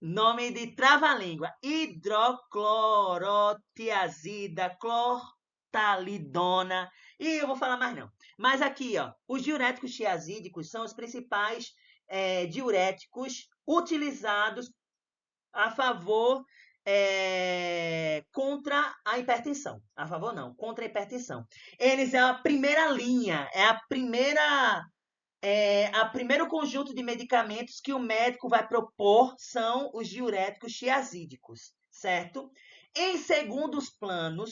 nome de trava-língua. Hidroclorotiazida, clortalidona. E eu vou falar mais não. Mas aqui, ó, os diuréticos tiazídicos são os principais diuréticos utilizados a favor contra a hipertensão. A favor não, contra a hipertensão. Eles é a primeira linha, a primeiro conjunto de medicamentos que o médico vai propor são os diuréticos tiazídicos, certo? Em segundo plano,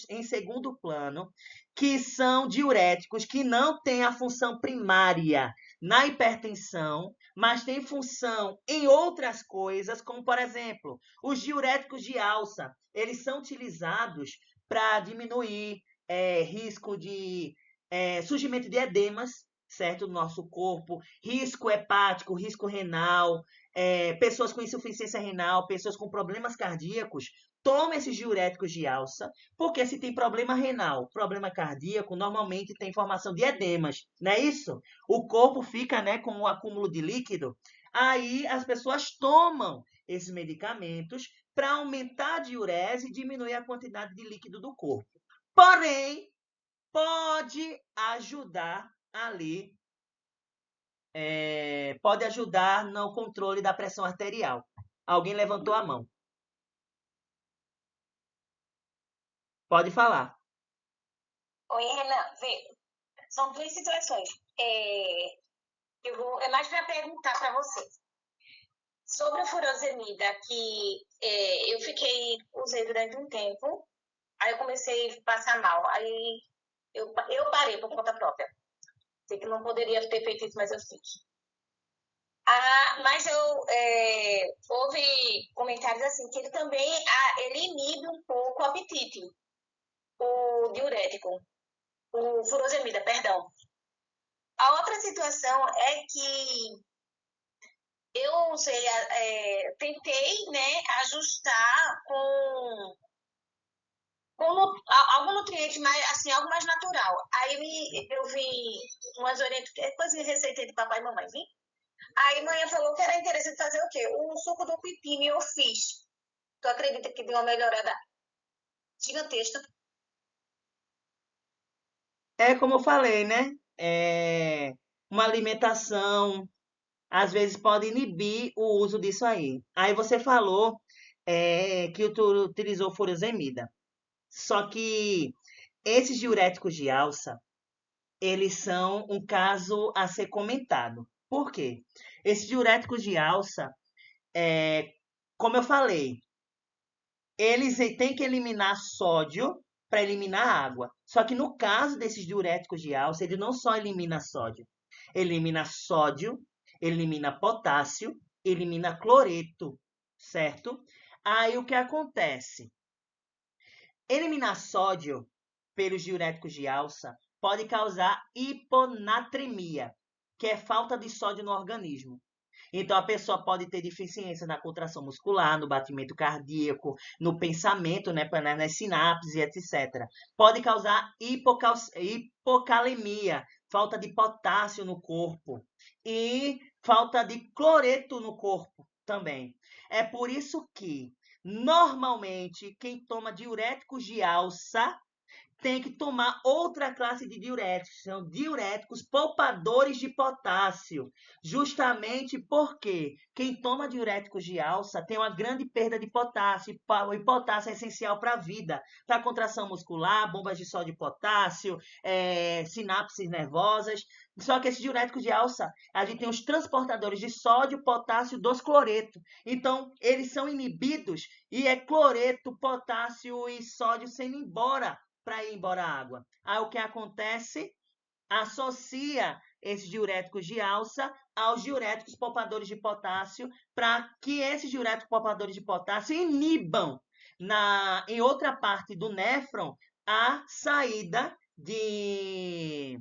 que são diuréticos que não têm a função primária na hipertensão, mas têm função em outras coisas, como, por exemplo, os diuréticos de alça. Eles são utilizados para diminuir risco de surgimento de edemas, certo? No nosso corpo, risco hepático, risco renal, pessoas com insuficiência renal, pessoas com problemas cardíacos, toma esses diuréticos de alça, porque se tem problema renal, problema cardíaco, normalmente tem formação de edemas, não é isso? O corpo fica, né, com um acúmulo de líquido, aí as pessoas tomam esses medicamentos para aumentar a diurese e diminuir a quantidade de líquido do corpo. Porém, pode ajudar ali, pode ajudar no controle da pressão arterial. Alguém levantou a mão. Pode falar. Oi, Renan. Vê, são duas situações. É mais para perguntar para você. Sobre a furosemida, que eu usei durante um tempo, aí eu comecei a passar mal. Aí eu parei por conta própria. Sei que não poderia ter feito isso, mas eu fiz. Mas houve comentários assim, que ele também ele inibe um pouco o apetite, o diurético, o furosemida, perdão. A outra situação é que eu usei, tentei, né, ajustar com algum nutriente mais, assim, algo mais natural. Aí eu vi umas orientações, coisa de receita de papai e mamãe, viu? Aí a mãe falou que era interessante fazer o quê? O suco do pepino eu fiz. Tu acredita que deu uma melhorada gigantesca? É como eu falei, né? Uma alimentação, às vezes, pode inibir o uso disso aí. Aí você falou que tu utilizou furosemida. Só que esses diuréticos de alça, eles são um caso a ser comentado. Por quê? Esses diuréticos de alça, como eu falei, eles têm que eliminar sódio para eliminar água. Só que no caso desses diuréticos de alça, ele não só elimina sódio, elimina potássio, elimina cloreto, certo? Aí o que acontece? Eliminar sódio pelos diuréticos de alça pode causar hiponatremia, que é falta de sódio no organismo. Então, a pessoa pode ter deficiência na contração muscular, no batimento cardíaco, no pensamento, né, nas sinapses, etc. Pode causar hipocalemia, falta de potássio no corpo e falta de cloreto no corpo também. É por isso que, normalmente, quem toma diuréticos de alça tem que tomar outra classe de diuréticos, são diuréticos poupadores de potássio, justamente porque quem toma diuréticos de alça tem uma grande perda de potássio, e potássio é essencial para a vida, para contração muscular, bombas de sódio e potássio, sinapses nervosas. Só que esses diuréticos de alça, a gente tem os transportadores de sódio, potássio, dos cloreto. Então, eles são inibidos e é cloreto, potássio e sódio sendo embora para ir embora a água. Aí o que acontece? Associa esses diuréticos de alça aos diuréticos poupadores de potássio, para que esses diuréticos poupadores de potássio inibam em outra parte do néfron a saída de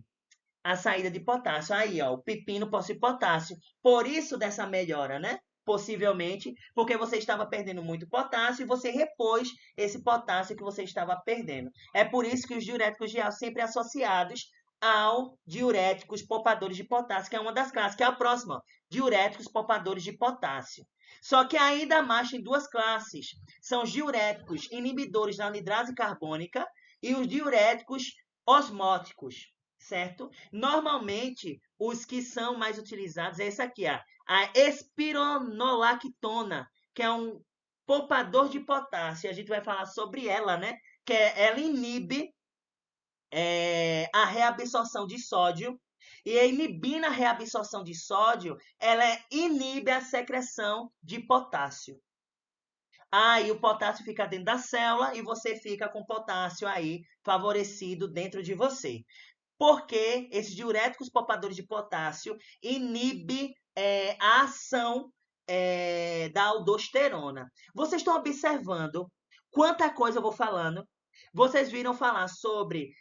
potássio. Aí, ó, o pepino possui potássio. Por isso dessa melhora, né? Possivelmente, porque você estava perdendo muito potássio e você repôs esse potássio que você estava perdendo. É por isso que os diuréticos de alça sempre associados ao diuréticos poupadores de potássio, que é uma das classes, que é a próxima, diuréticos poupadores de potássio. Só que ainda mais tem duas classes. São os diuréticos inibidores da anidrase carbônica e os diuréticos osmóticos, certo? Normalmente, os que são mais utilizados é esse aqui, a espironolactona, que é um poupador de potássio. A gente vai falar sobre ela, né? Ela inibe a reabsorção de sódio. E inibindo a reabsorção de sódio, ela inibe a secreção de potássio. Aí o potássio fica dentro da célula e você fica com potássio aí favorecido dentro de você. Porque esses diuréticos poupadores de potássio inibe a ação da aldosterona. Vocês estão observando quanta coisa eu vou falando? Vocês viram falar sobre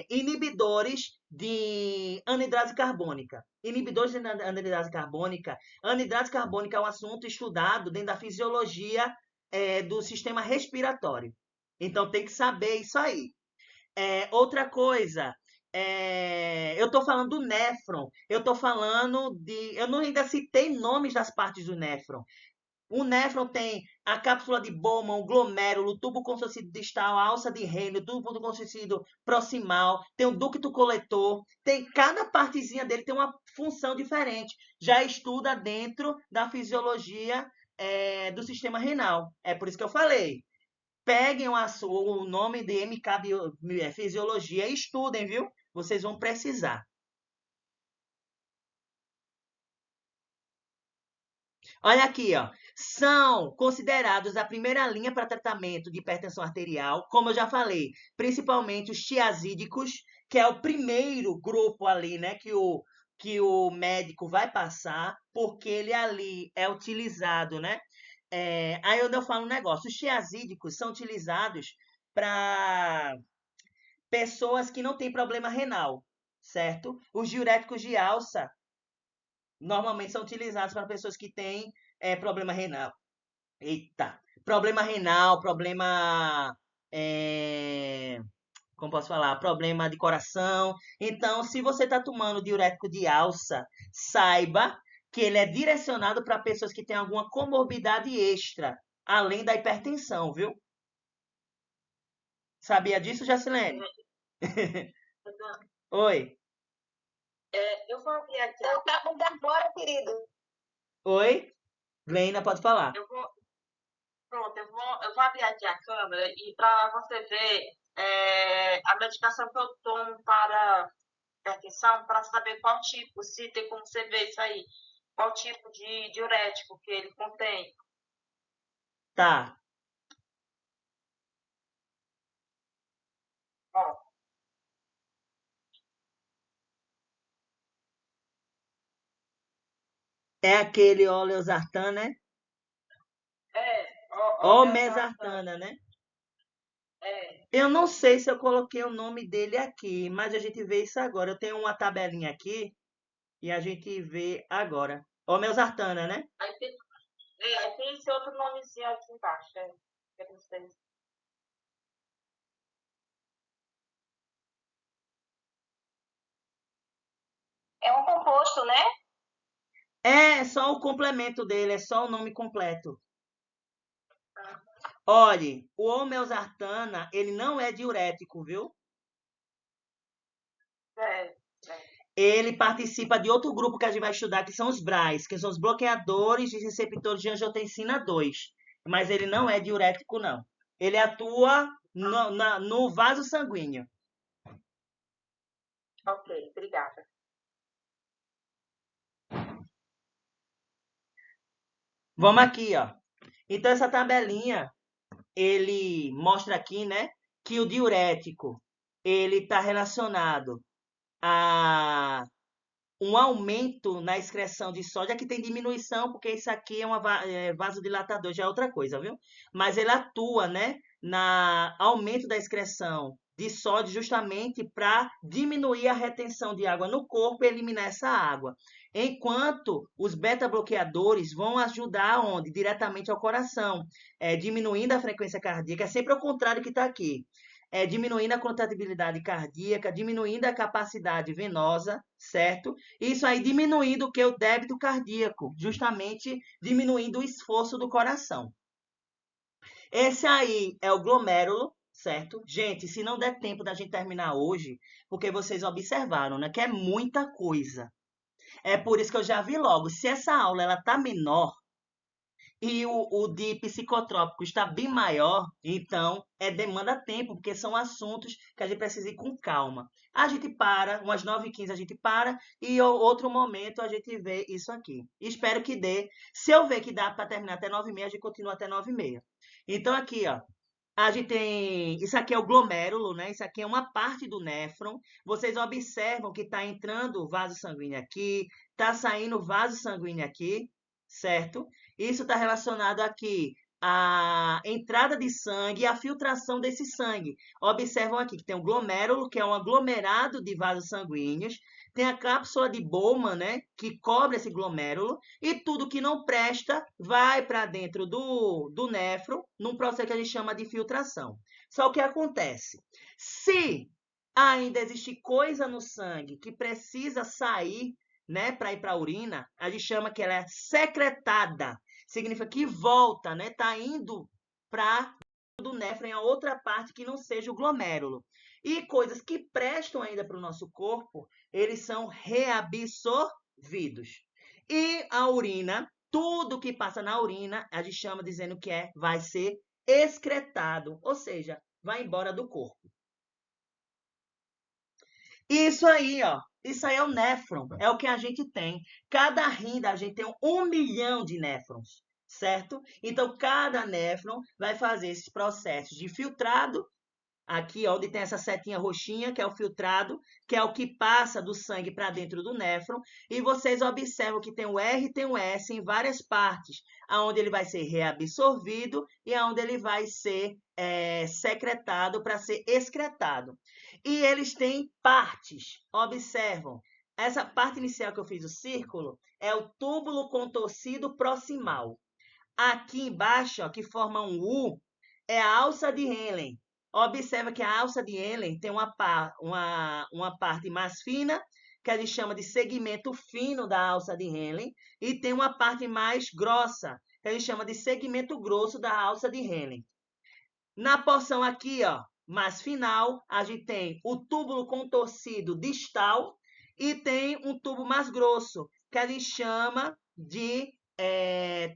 inibidores de anidrase carbônica. Inibidores de anidrase carbônica. Anidrase carbônica é um assunto estudado dentro da fisiologia do sistema respiratório. Então tem que saber isso aí. Outra coisa, eu estou falando do néfron, eu estou falando de. Eu não ainda citei nomes das partes do néfron. O néfron tem a cápsula de Bowman, o glomérulo, o tubo consocido distal, a alça de Henle, o tubo consocido proximal, tem o ducto coletor, tem cada partezinha dele tem uma função diferente. Já estuda dentro da fisiologia do sistema renal. É por isso que eu falei. Peguem o nome de MK Fisiologia e estudem, viu? Vocês vão precisar. Olha aqui, ó. São considerados a primeira linha para tratamento de hipertensão arterial, como eu já falei, principalmente os tiazídicos, que é o primeiro grupo ali, né, que o médico vai passar, porque ele ali é utilizado, né? Aí eu falo um negócio. Os tiazídicos são utilizados para pessoas que não têm problema renal, certo? Os diuréticos de alça normalmente são utilizados para pessoas que têm problema renal. Eita! Problema renal, problema. Como posso falar? Problema de coração. Então, se você está tomando diurético de alça, saiba que ele é direcionado para pessoas que têm alguma comorbidade extra, além da hipertensão, viu? Sabia disso, Jacilene? Oi. Eu vou abrir aqui. Então tá bom agora, querido. Oi? Gleina, pode falar. Pronto, eu vou abrir aqui a câmera e para você ver a medicação que eu tomo para hipertensão, para saber qual tipo, se tem como você ver isso aí, qual tipo de diurético que ele contém. Tá. Ó, É aquele oleosartan, né? ó, Mesartana, né? É, Eu não sei se eu coloquei o nome dele aqui, mas a gente vê isso agora. Eu tenho uma tabelinha aqui e a gente vê agora. Mesartana, né? aí tem esse outro nomezinho aqui embaixo, que eu não sei. É um composto, né? É só o complemento dele, é só o nome completo. Olhe, o Olmesartana, ele não é diurético, viu? É. Ele participa de outro grupo que a gente vai estudar, que são os BRAs, que são os bloqueadores de receptores de angiotensina 2. Mas ele não é diurético, não. Ele atua no vaso sanguíneo. Ok, obrigada. Vamos aqui, ó. Então, essa tabelinha, ele mostra aqui, né, que o diurético, ele está relacionado a um aumento na excreção de sódio. Aqui tem diminuição, porque isso aqui é um vasodilatador, já é outra coisa, viu? Mas ele atua, né, na aumento da excreção de sódio justamente para diminuir a retenção de água no corpo e eliminar essa água. Enquanto os beta-bloqueadores vão ajudar onde? Diretamente ao coração, diminuindo a frequência cardíaca. É sempre ao contrário que está aqui. Diminuindo a contratibilidade cardíaca, diminuindo a capacidade venosa, certo? Isso aí diminuindo o que? O débito cardíaco, justamente diminuindo o esforço do coração. Esse aí é o glomérulo, certo? Gente, se não der tempo da gente terminar hoje, porque vocês observaram, né, que é muita coisa. É por isso que eu já vi logo, se essa aula ela tá menor, e o de psicotrópico está bem maior, então demanda tempo, porque são assuntos que a gente precisa ir com calma. A gente para, umas 9h15 a gente para, e outro momento a gente vê isso aqui. Espero que dê. Se eu ver que dá para terminar até 9h30, a gente continua até 9h30. Então aqui, ó, a gente tem. Isso aqui é o glomérulo, né? Isso aqui é uma parte do néfron. Vocês observam que está entrando vaso sanguíneo aqui, está saindo vaso sanguíneo aqui, certo? Isso está relacionado aqui à entrada de sangue e à filtração desse sangue. Observam aqui que tem o glomérulo, que é um aglomerado de vasos sanguíneos. Tem a cápsula de Bowman, né? Que cobre esse glomérulo. E tudo que não presta vai para dentro do néfron, num processo que a gente chama de filtração. Só o que acontece? Se ainda existe coisa no sangue que precisa sair, né, para ir para a urina, a gente chama que ela é secretada. Significa que volta, né? Tá indo para do néfron em outra parte que não seja o glomérulo. E coisas que prestam ainda para o nosso corpo, eles são reabsorvidos. E a urina, tudo que passa na urina, a gente chama dizendo que vai ser excretado, ou seja, vai embora do corpo. Isso aí, ó. Isso aí é o néfron, é o que a gente tem. Cada rim da gente tem 1 milhão de néfrons, certo? Então, cada néfron vai fazer esses processos de filtrado. Aqui, onde tem essa setinha roxinha, que é o filtrado, que é o que passa do sangue para dentro do néfron. E vocês observam que tem o R e tem o S em várias partes, aonde ele vai ser reabsorvido e aonde ele vai ser secretado para ser excretado. E eles têm partes. Observam. Essa parte inicial que eu fiz o círculo é o túbulo contorcido proximal. Aqui embaixo, ó, que forma um U, é a alça de Henle. Observa que a alça de Henle tem uma parte mais fina, que a gente chama de segmento fino da alça de Henle, e tem uma parte mais grossa, que a gente chama de segmento grosso da alça de Henle. Na porção aqui, ó, mais final, a gente tem o túbulo contorcido distal e tem um tubo mais grosso, que a gente chama de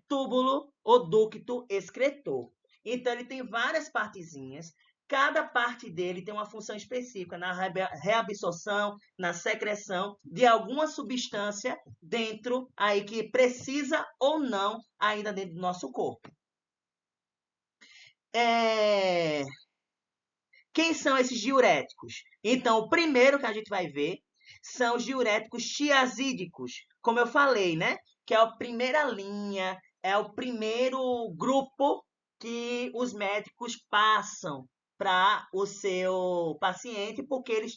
túbulo ou ducto excretor. Então, ele tem várias partezinhas. Cada parte dele tem uma função específica na reabsorção, na secreção de alguma substância dentro aí que precisa ou não ainda dentro do nosso corpo. Quem são esses diuréticos? Então, o primeiro que a gente vai ver são os diuréticos tiazídicos, como eu falei, né? Que é a primeira linha, é o primeiro grupo que os médicos passam para o seu paciente, porque eles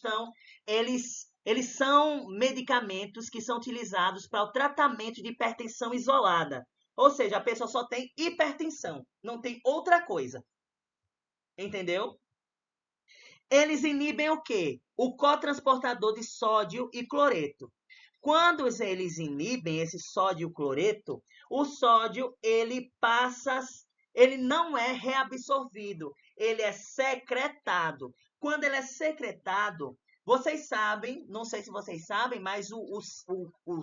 são medicamentos que são utilizados para o tratamento de hipertensão isolada. Ou seja, a pessoa só tem hipertensão, não tem outra coisa. Entendeu? Eles inibem o quê? O cotransportador de sódio e cloreto. Quando eles inibem esse sódio e cloreto, o sódio ele não é reabsorvido, ele é secretado. Quando ele é secretado, vocês sabem, não sei se vocês sabem, mas o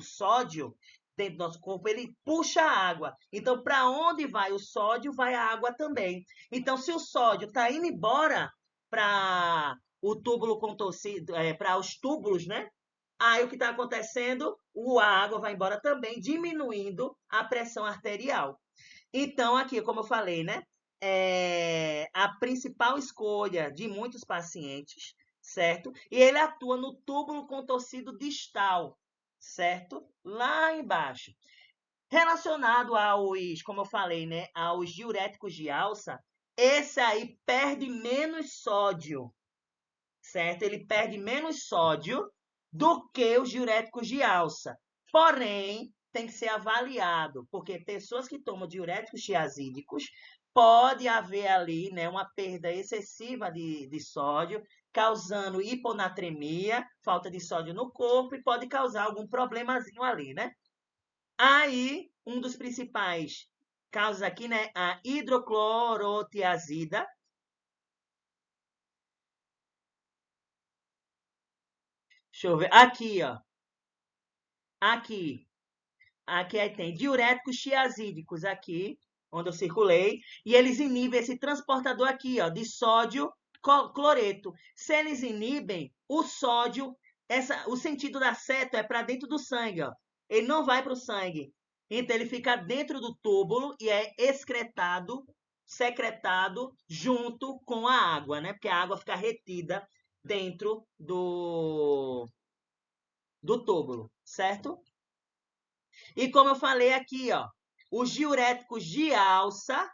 sódio dentro do nosso corpo, ele puxa a água. Então, para onde vai o sódio, vai a água também. Então, se o sódio está indo embora para o túbulo contorcido, para os túbulos, né? Aí o que está acontecendo? A água vai embora também, diminuindo a pressão arterial. Então, aqui, como eu falei, né? A principal escolha de muitos pacientes, certo? E ele atua no túbulo contorcido distal, certo? Lá embaixo. Relacionado como eu falei, né? Aos diuréticos de alça, esse aí perde menos sódio, certo? Ele perde menos sódio do que os diuréticos de alça. Porém, tem que ser avaliado, porque pessoas que tomam diuréticos tiazídicos, pode haver ali, né, uma perda excessiva de sódio, causando hiponatremia, falta de sódio no corpo, e pode causar algum problemazinho ali, né? Aí, um dos principais causas aqui, né, a hidroclorotiazida. Deixa eu ver. Aqui, ó. Aqui aí tem diuréticos tiazídicos aqui, onde eu circulei, e eles inibem esse transportador aqui, ó, de sódio cloreto. Se eles inibem, o sódio, o sentido da seta é para dentro do sangue, ó. Ele não vai para o sangue. Então, ele fica dentro do túbulo e é secretado junto com a água, né? Porque a água fica retida dentro do túbulo, certo? E como eu falei aqui, ó, os diuréticos de alça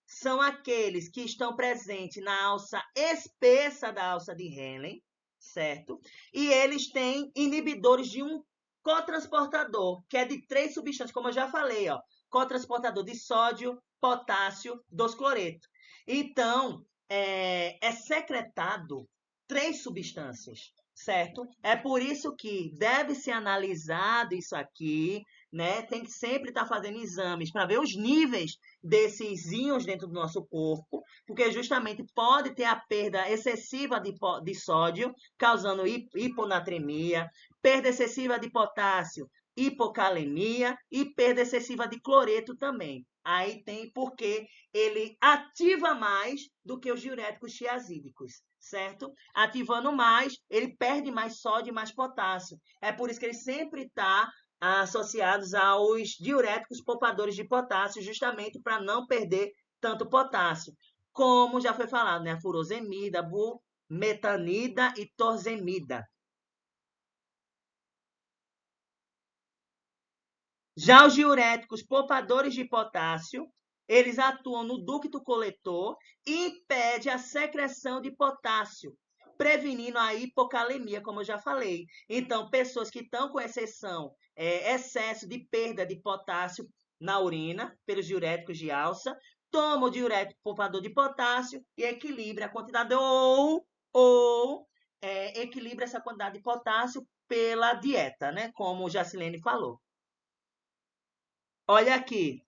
são aqueles que estão presentes na alça espessa da alça de Henle, certo? E eles têm inibidores de um cotransportador, que é de 3 substâncias, como eu já falei, ó, cotransportador de sódio, potássio, 2-cloreto. Então, é secretado 3 substâncias, certo? É por isso que deve ser analisado isso aqui, né? Tem que sempre estar fazendo exames para ver os níveis desses íons dentro do nosso corpo, porque justamente pode ter a perda excessiva de sódio, causando hiponatremia, perda excessiva de potássio, hipocalemia e perda excessiva de cloreto também. Aí tem porque ele ativa mais do que os diuréticos tiazídicos, certo? Ativando mais, ele perde mais sódio e mais potássio. É por isso que ele sempre está associados aos diuréticos poupadores de potássio, justamente para não perder tanto potássio. Como já foi falado, né? A furosemida, bumetanida e torzemida. Já os diuréticos poupadores de potássio, eles atuam no ducto coletor e impedem a secreção de potássio, prevenindo a hipocalemia, como eu já falei. Então, pessoas que estão com excesso de perda de potássio na urina, pelos diuréticos de alça, tomam o diurético poupador de potássio e equilibra a quantidade ou equilibra essa quantidade de potássio pela dieta, né? Como o Jacilene falou. Olha aqui.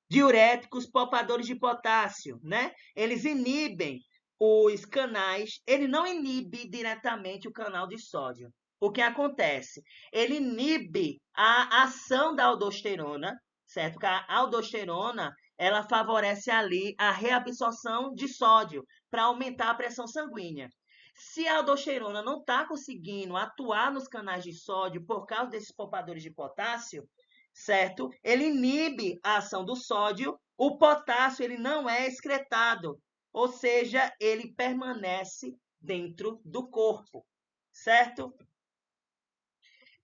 Diuréticos poupadores de potássio, né? Eles inibem os canais, ele não inibe diretamente o canal de sódio. O que acontece? Ele inibe a ação da aldosterona, certo? Porque a aldosterona, ela favorece ali a reabsorção de sódio para aumentar a pressão sanguínea. Se a aldosterona não está conseguindo atuar nos canais de sódio por causa desses poupadores de potássio, certo? Ele inibe a ação do sódio, o potássio ele não é excretado, ou seja, ele permanece dentro do corpo, certo?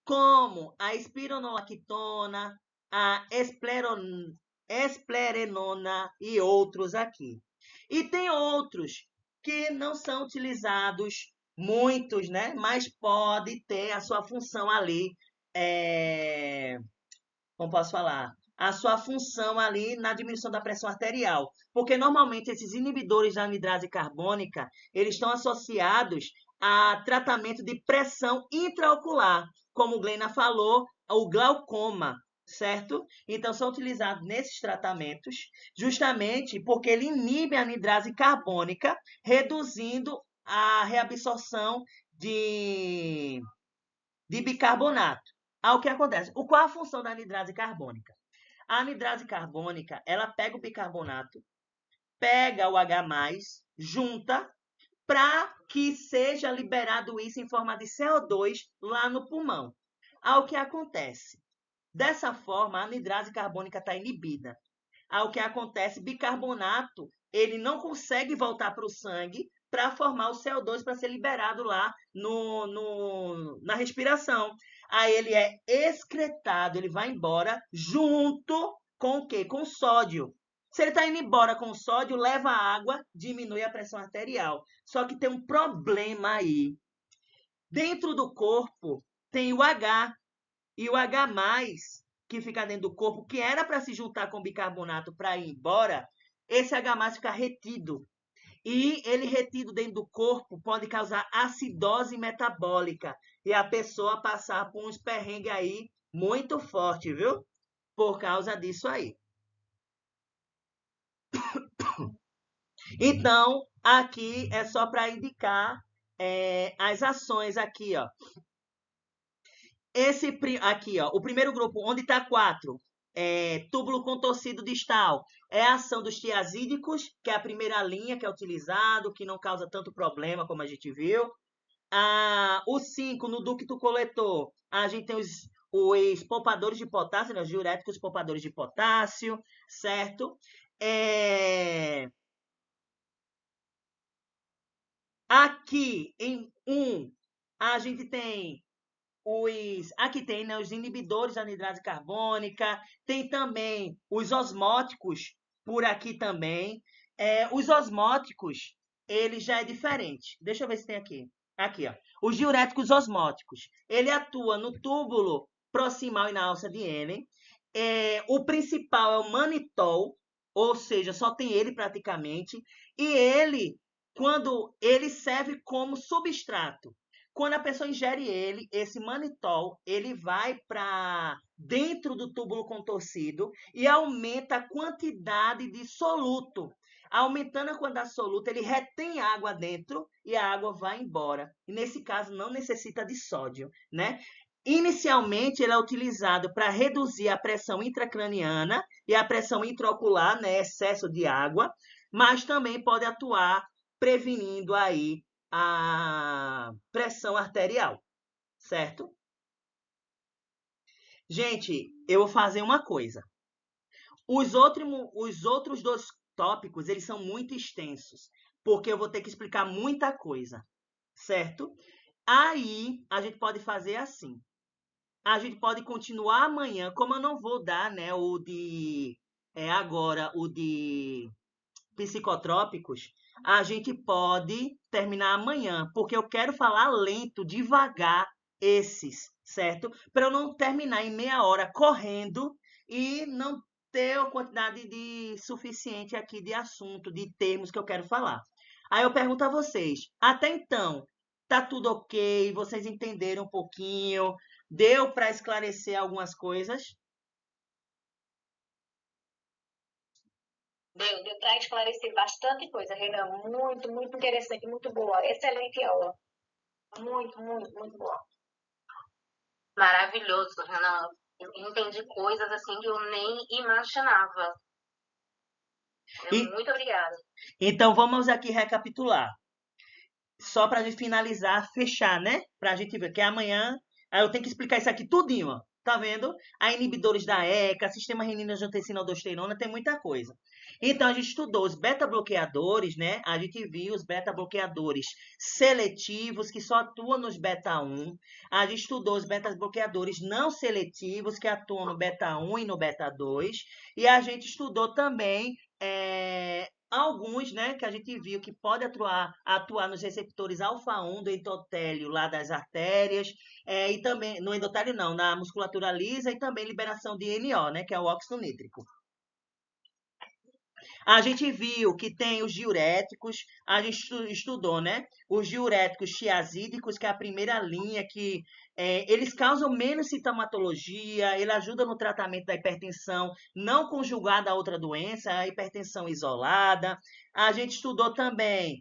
Como a espironolactona, a esplerenona e outros aqui. E tem outros que não são utilizados, muitos, né? Mas pode ter a sua função ali, como posso falar, a sua função ali na diminuição da pressão arterial. Porque normalmente esses inibidores da anidrase carbônica, eles estão associados a tratamento de pressão intraocular, como o Glena falou, o glaucoma, certo? Então, são utilizados nesses tratamentos justamente porque ele inibe a anidrase carbônica, reduzindo a reabsorção de bicarbonato. O que acontece? Qual a função da anidrase carbônica? A anidrase carbônica, ela pega o bicarbonato, pega o H+, junta, para que seja liberado isso em forma de CO2 lá no pulmão. O que acontece? Dessa forma, a anidrase carbônica está inibida. O que acontece? Bicarbonato, ele não consegue voltar para o sangue para formar o CO2 para ser liberado lá na respiração. Aí ele é excretado, ele vai embora junto com o quê? Com o sódio. Se ele está indo embora com o sódio, leva água, diminui a pressão arterial. Só que tem um problema aí. Dentro do corpo tem o H. E o H+, que fica dentro do corpo, que era para se juntar com o bicarbonato para ir embora, esse H+ fica retido. E ele retido dentro do corpo pode causar acidose metabólica e a pessoa passar por uns perrengues aí muito forte, viu? Por causa disso aí. Então, aqui é só para indicar as ações aqui, ó. Aqui, ó, o primeiro grupo, onde está 4, túbulo contorcido distal é a ação dos tiazídicos, que é a primeira linha que é utilizado, que não causa tanto problema, como a gente viu. O 5, no ducto coletor, a gente tem os poupadores de potássio, né, os diuréticos poupadores de potássio, certo? Aqui, em 1, a gente tem aqui tem, né, os inibidores da anidrase carbônica, tem também os osmóticos por aqui também. Os osmóticos, ele já é diferente. Deixa eu ver se tem aqui. Aqui, ó. Os diuréticos osmóticos. Ele atua no túbulo proximal e na alça de Henle. O principal é o manitol, ou seja, só tem ele praticamente. E ele, quando ele serve como substrato. Quando a pessoa ingere ele, esse manitol, ele vai para dentro do túbulo contorcido e aumenta a quantidade de soluto. Aumentando a quantidade de soluto, ele retém água dentro e a água vai embora. E nesse caso, não necessita de sódio, né? Inicialmente, ele é utilizado para reduzir a pressão intracraniana e a pressão intraocular, né? Excesso de água, mas também pode atuar prevenindo aí a pressão arterial, certo? Gente, eu vou fazer uma coisa. Os outros 2 tópicos, eles são muito extensos, porque eu vou ter que explicar muita coisa, certo? Aí, a gente pode fazer assim. A gente pode continuar amanhã, como eu não vou dar, né, agora, o de psicotrópicos, a gente pode terminar amanhã, porque eu quero falar lento, devagar, esses, certo? Para eu não terminar em meia hora correndo e não ter a quantidade suficiente aqui de assunto, de termos que eu quero falar. Aí eu pergunto a vocês, até então, tá tudo ok? Vocês entenderam um pouquinho? Deu para esclarecer algumas coisas? Deu para esclarecer bastante coisa, Renan. Muito, muito interessante, muito boa. Excelente aula. Muito, muito, muito boa. Maravilhoso, Renan. Eu entendi coisas assim que eu nem imaginava. Muito obrigada. Então, vamos aqui recapitular. Só para a gente finalizar, fechar, né? Para a gente ver que amanhã aí eu tenho que explicar isso aqui tudinho, ó. Tá vendo? A inibidores da ECA, sistema renina-angiotensina-aldosterona, tem muita coisa. Então, a gente estudou os beta-bloqueadores, né? A gente viu os beta-bloqueadores seletivos, que só atuam nos beta-1. A gente estudou os beta-bloqueadores não seletivos, que atuam no beta-1 e no beta-2. E a gente estudou também alguns, né, que a gente viu que pode atuar nos receptores alfa-1 do endotélio lá das artérias, e também, no endotélio não, na musculatura lisa e também liberação de NO, né, que é o óxido nítrico. A gente viu que tem os diuréticos, a gente estudou, né? Os diuréticos tiazídicos, que é a primeira linha, que eles causam menos sintomatologia, ele ajuda no tratamento da hipertensão não conjugada a outra doença, a hipertensão isolada. A gente estudou também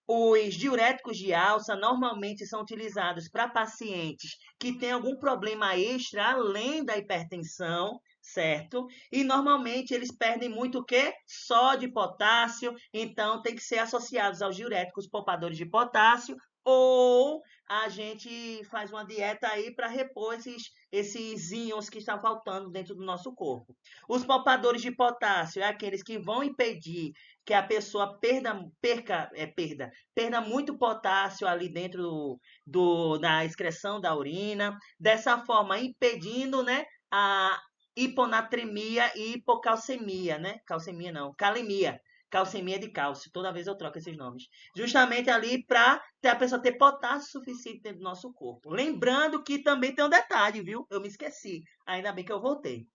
os diuréticos de alça normalmente são utilizados para pacientes que têm algum problema extra além da hipertensão, certo? E normalmente eles perdem muito o quê? Sódio e potássio, então tem que ser associados aos diuréticos poupadores de potássio, ou a gente faz uma dieta aí para repor esses íons que estão faltando dentro do nosso corpo. Os poupadores de potássio é aqueles que vão impedir que a pessoa perda muito potássio ali dentro da excreção da urina, dessa forma impedindo, né, a hiponatremia e hipocalcemia, né? Calcemia não, calemia. Calcemia de cálcio. Toda vez eu troco esses nomes. Justamente ali para a pessoa ter potássio suficiente dentro do nosso corpo. Lembrando que também tem um detalhe, viu? Eu me esqueci. Ainda bem que eu voltei.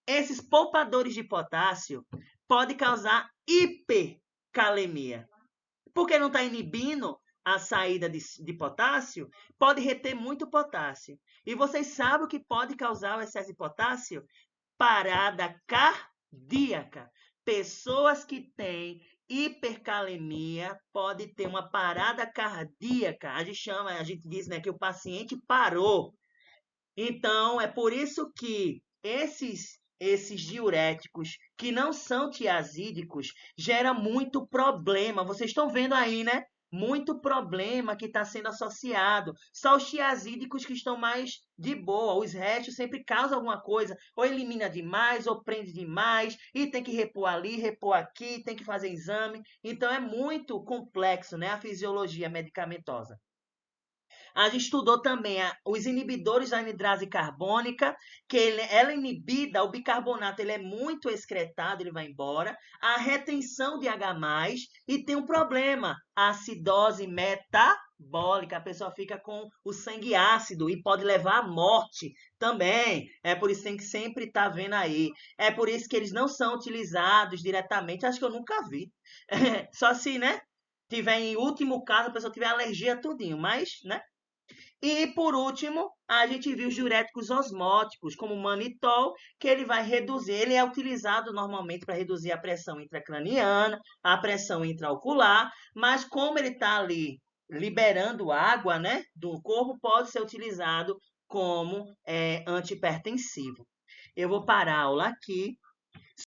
Esses poupadores de potássio podem causar hipercalemia. Porque não está inibindo a saída de potássio, pode reter muito potássio. E vocês sabem o que pode causar o excesso de potássio? Parada cardíaca. Pessoas que têm hipercalemia podem ter uma parada cardíaca. A gente diz, né, que o paciente parou. Então, é por isso que esses diuréticos que não são tiazídicos gera muito problema. Vocês estão vendo aí, né? Muito problema que está sendo associado. Só os tiazídicos que estão mais de boa. Os restos sempre causam alguma coisa. Ou elimina demais, ou prende demais, e tem que repor ali, repor aqui, tem que fazer exame. Então é muito complexo, né? A fisiologia medicamentosa. A gente estudou também os inibidores da anidrase carbônica, que ela é inibida, o bicarbonato ele é muito excretado, ele vai embora. A retenção de H+, e tem um problema, a acidose metabólica, a pessoa fica com o sangue ácido e pode levar à morte também. É por isso que tem que sempre estar vendo aí. É por isso que eles não são utilizados diretamente, acho que eu nunca vi. Só se, né? Tiver em último caso, a pessoa tiver alergia a tudinho, mas, né? E, por último, a gente viu os diuréticos osmóticos, como o manitol, que ele vai reduzir, ele é utilizado normalmente para reduzir a pressão intracraniana, a pressão intraocular, mas como ele está ali liberando água, né, do corpo, pode ser utilizado como antihipertensivo. Eu vou parar a aula aqui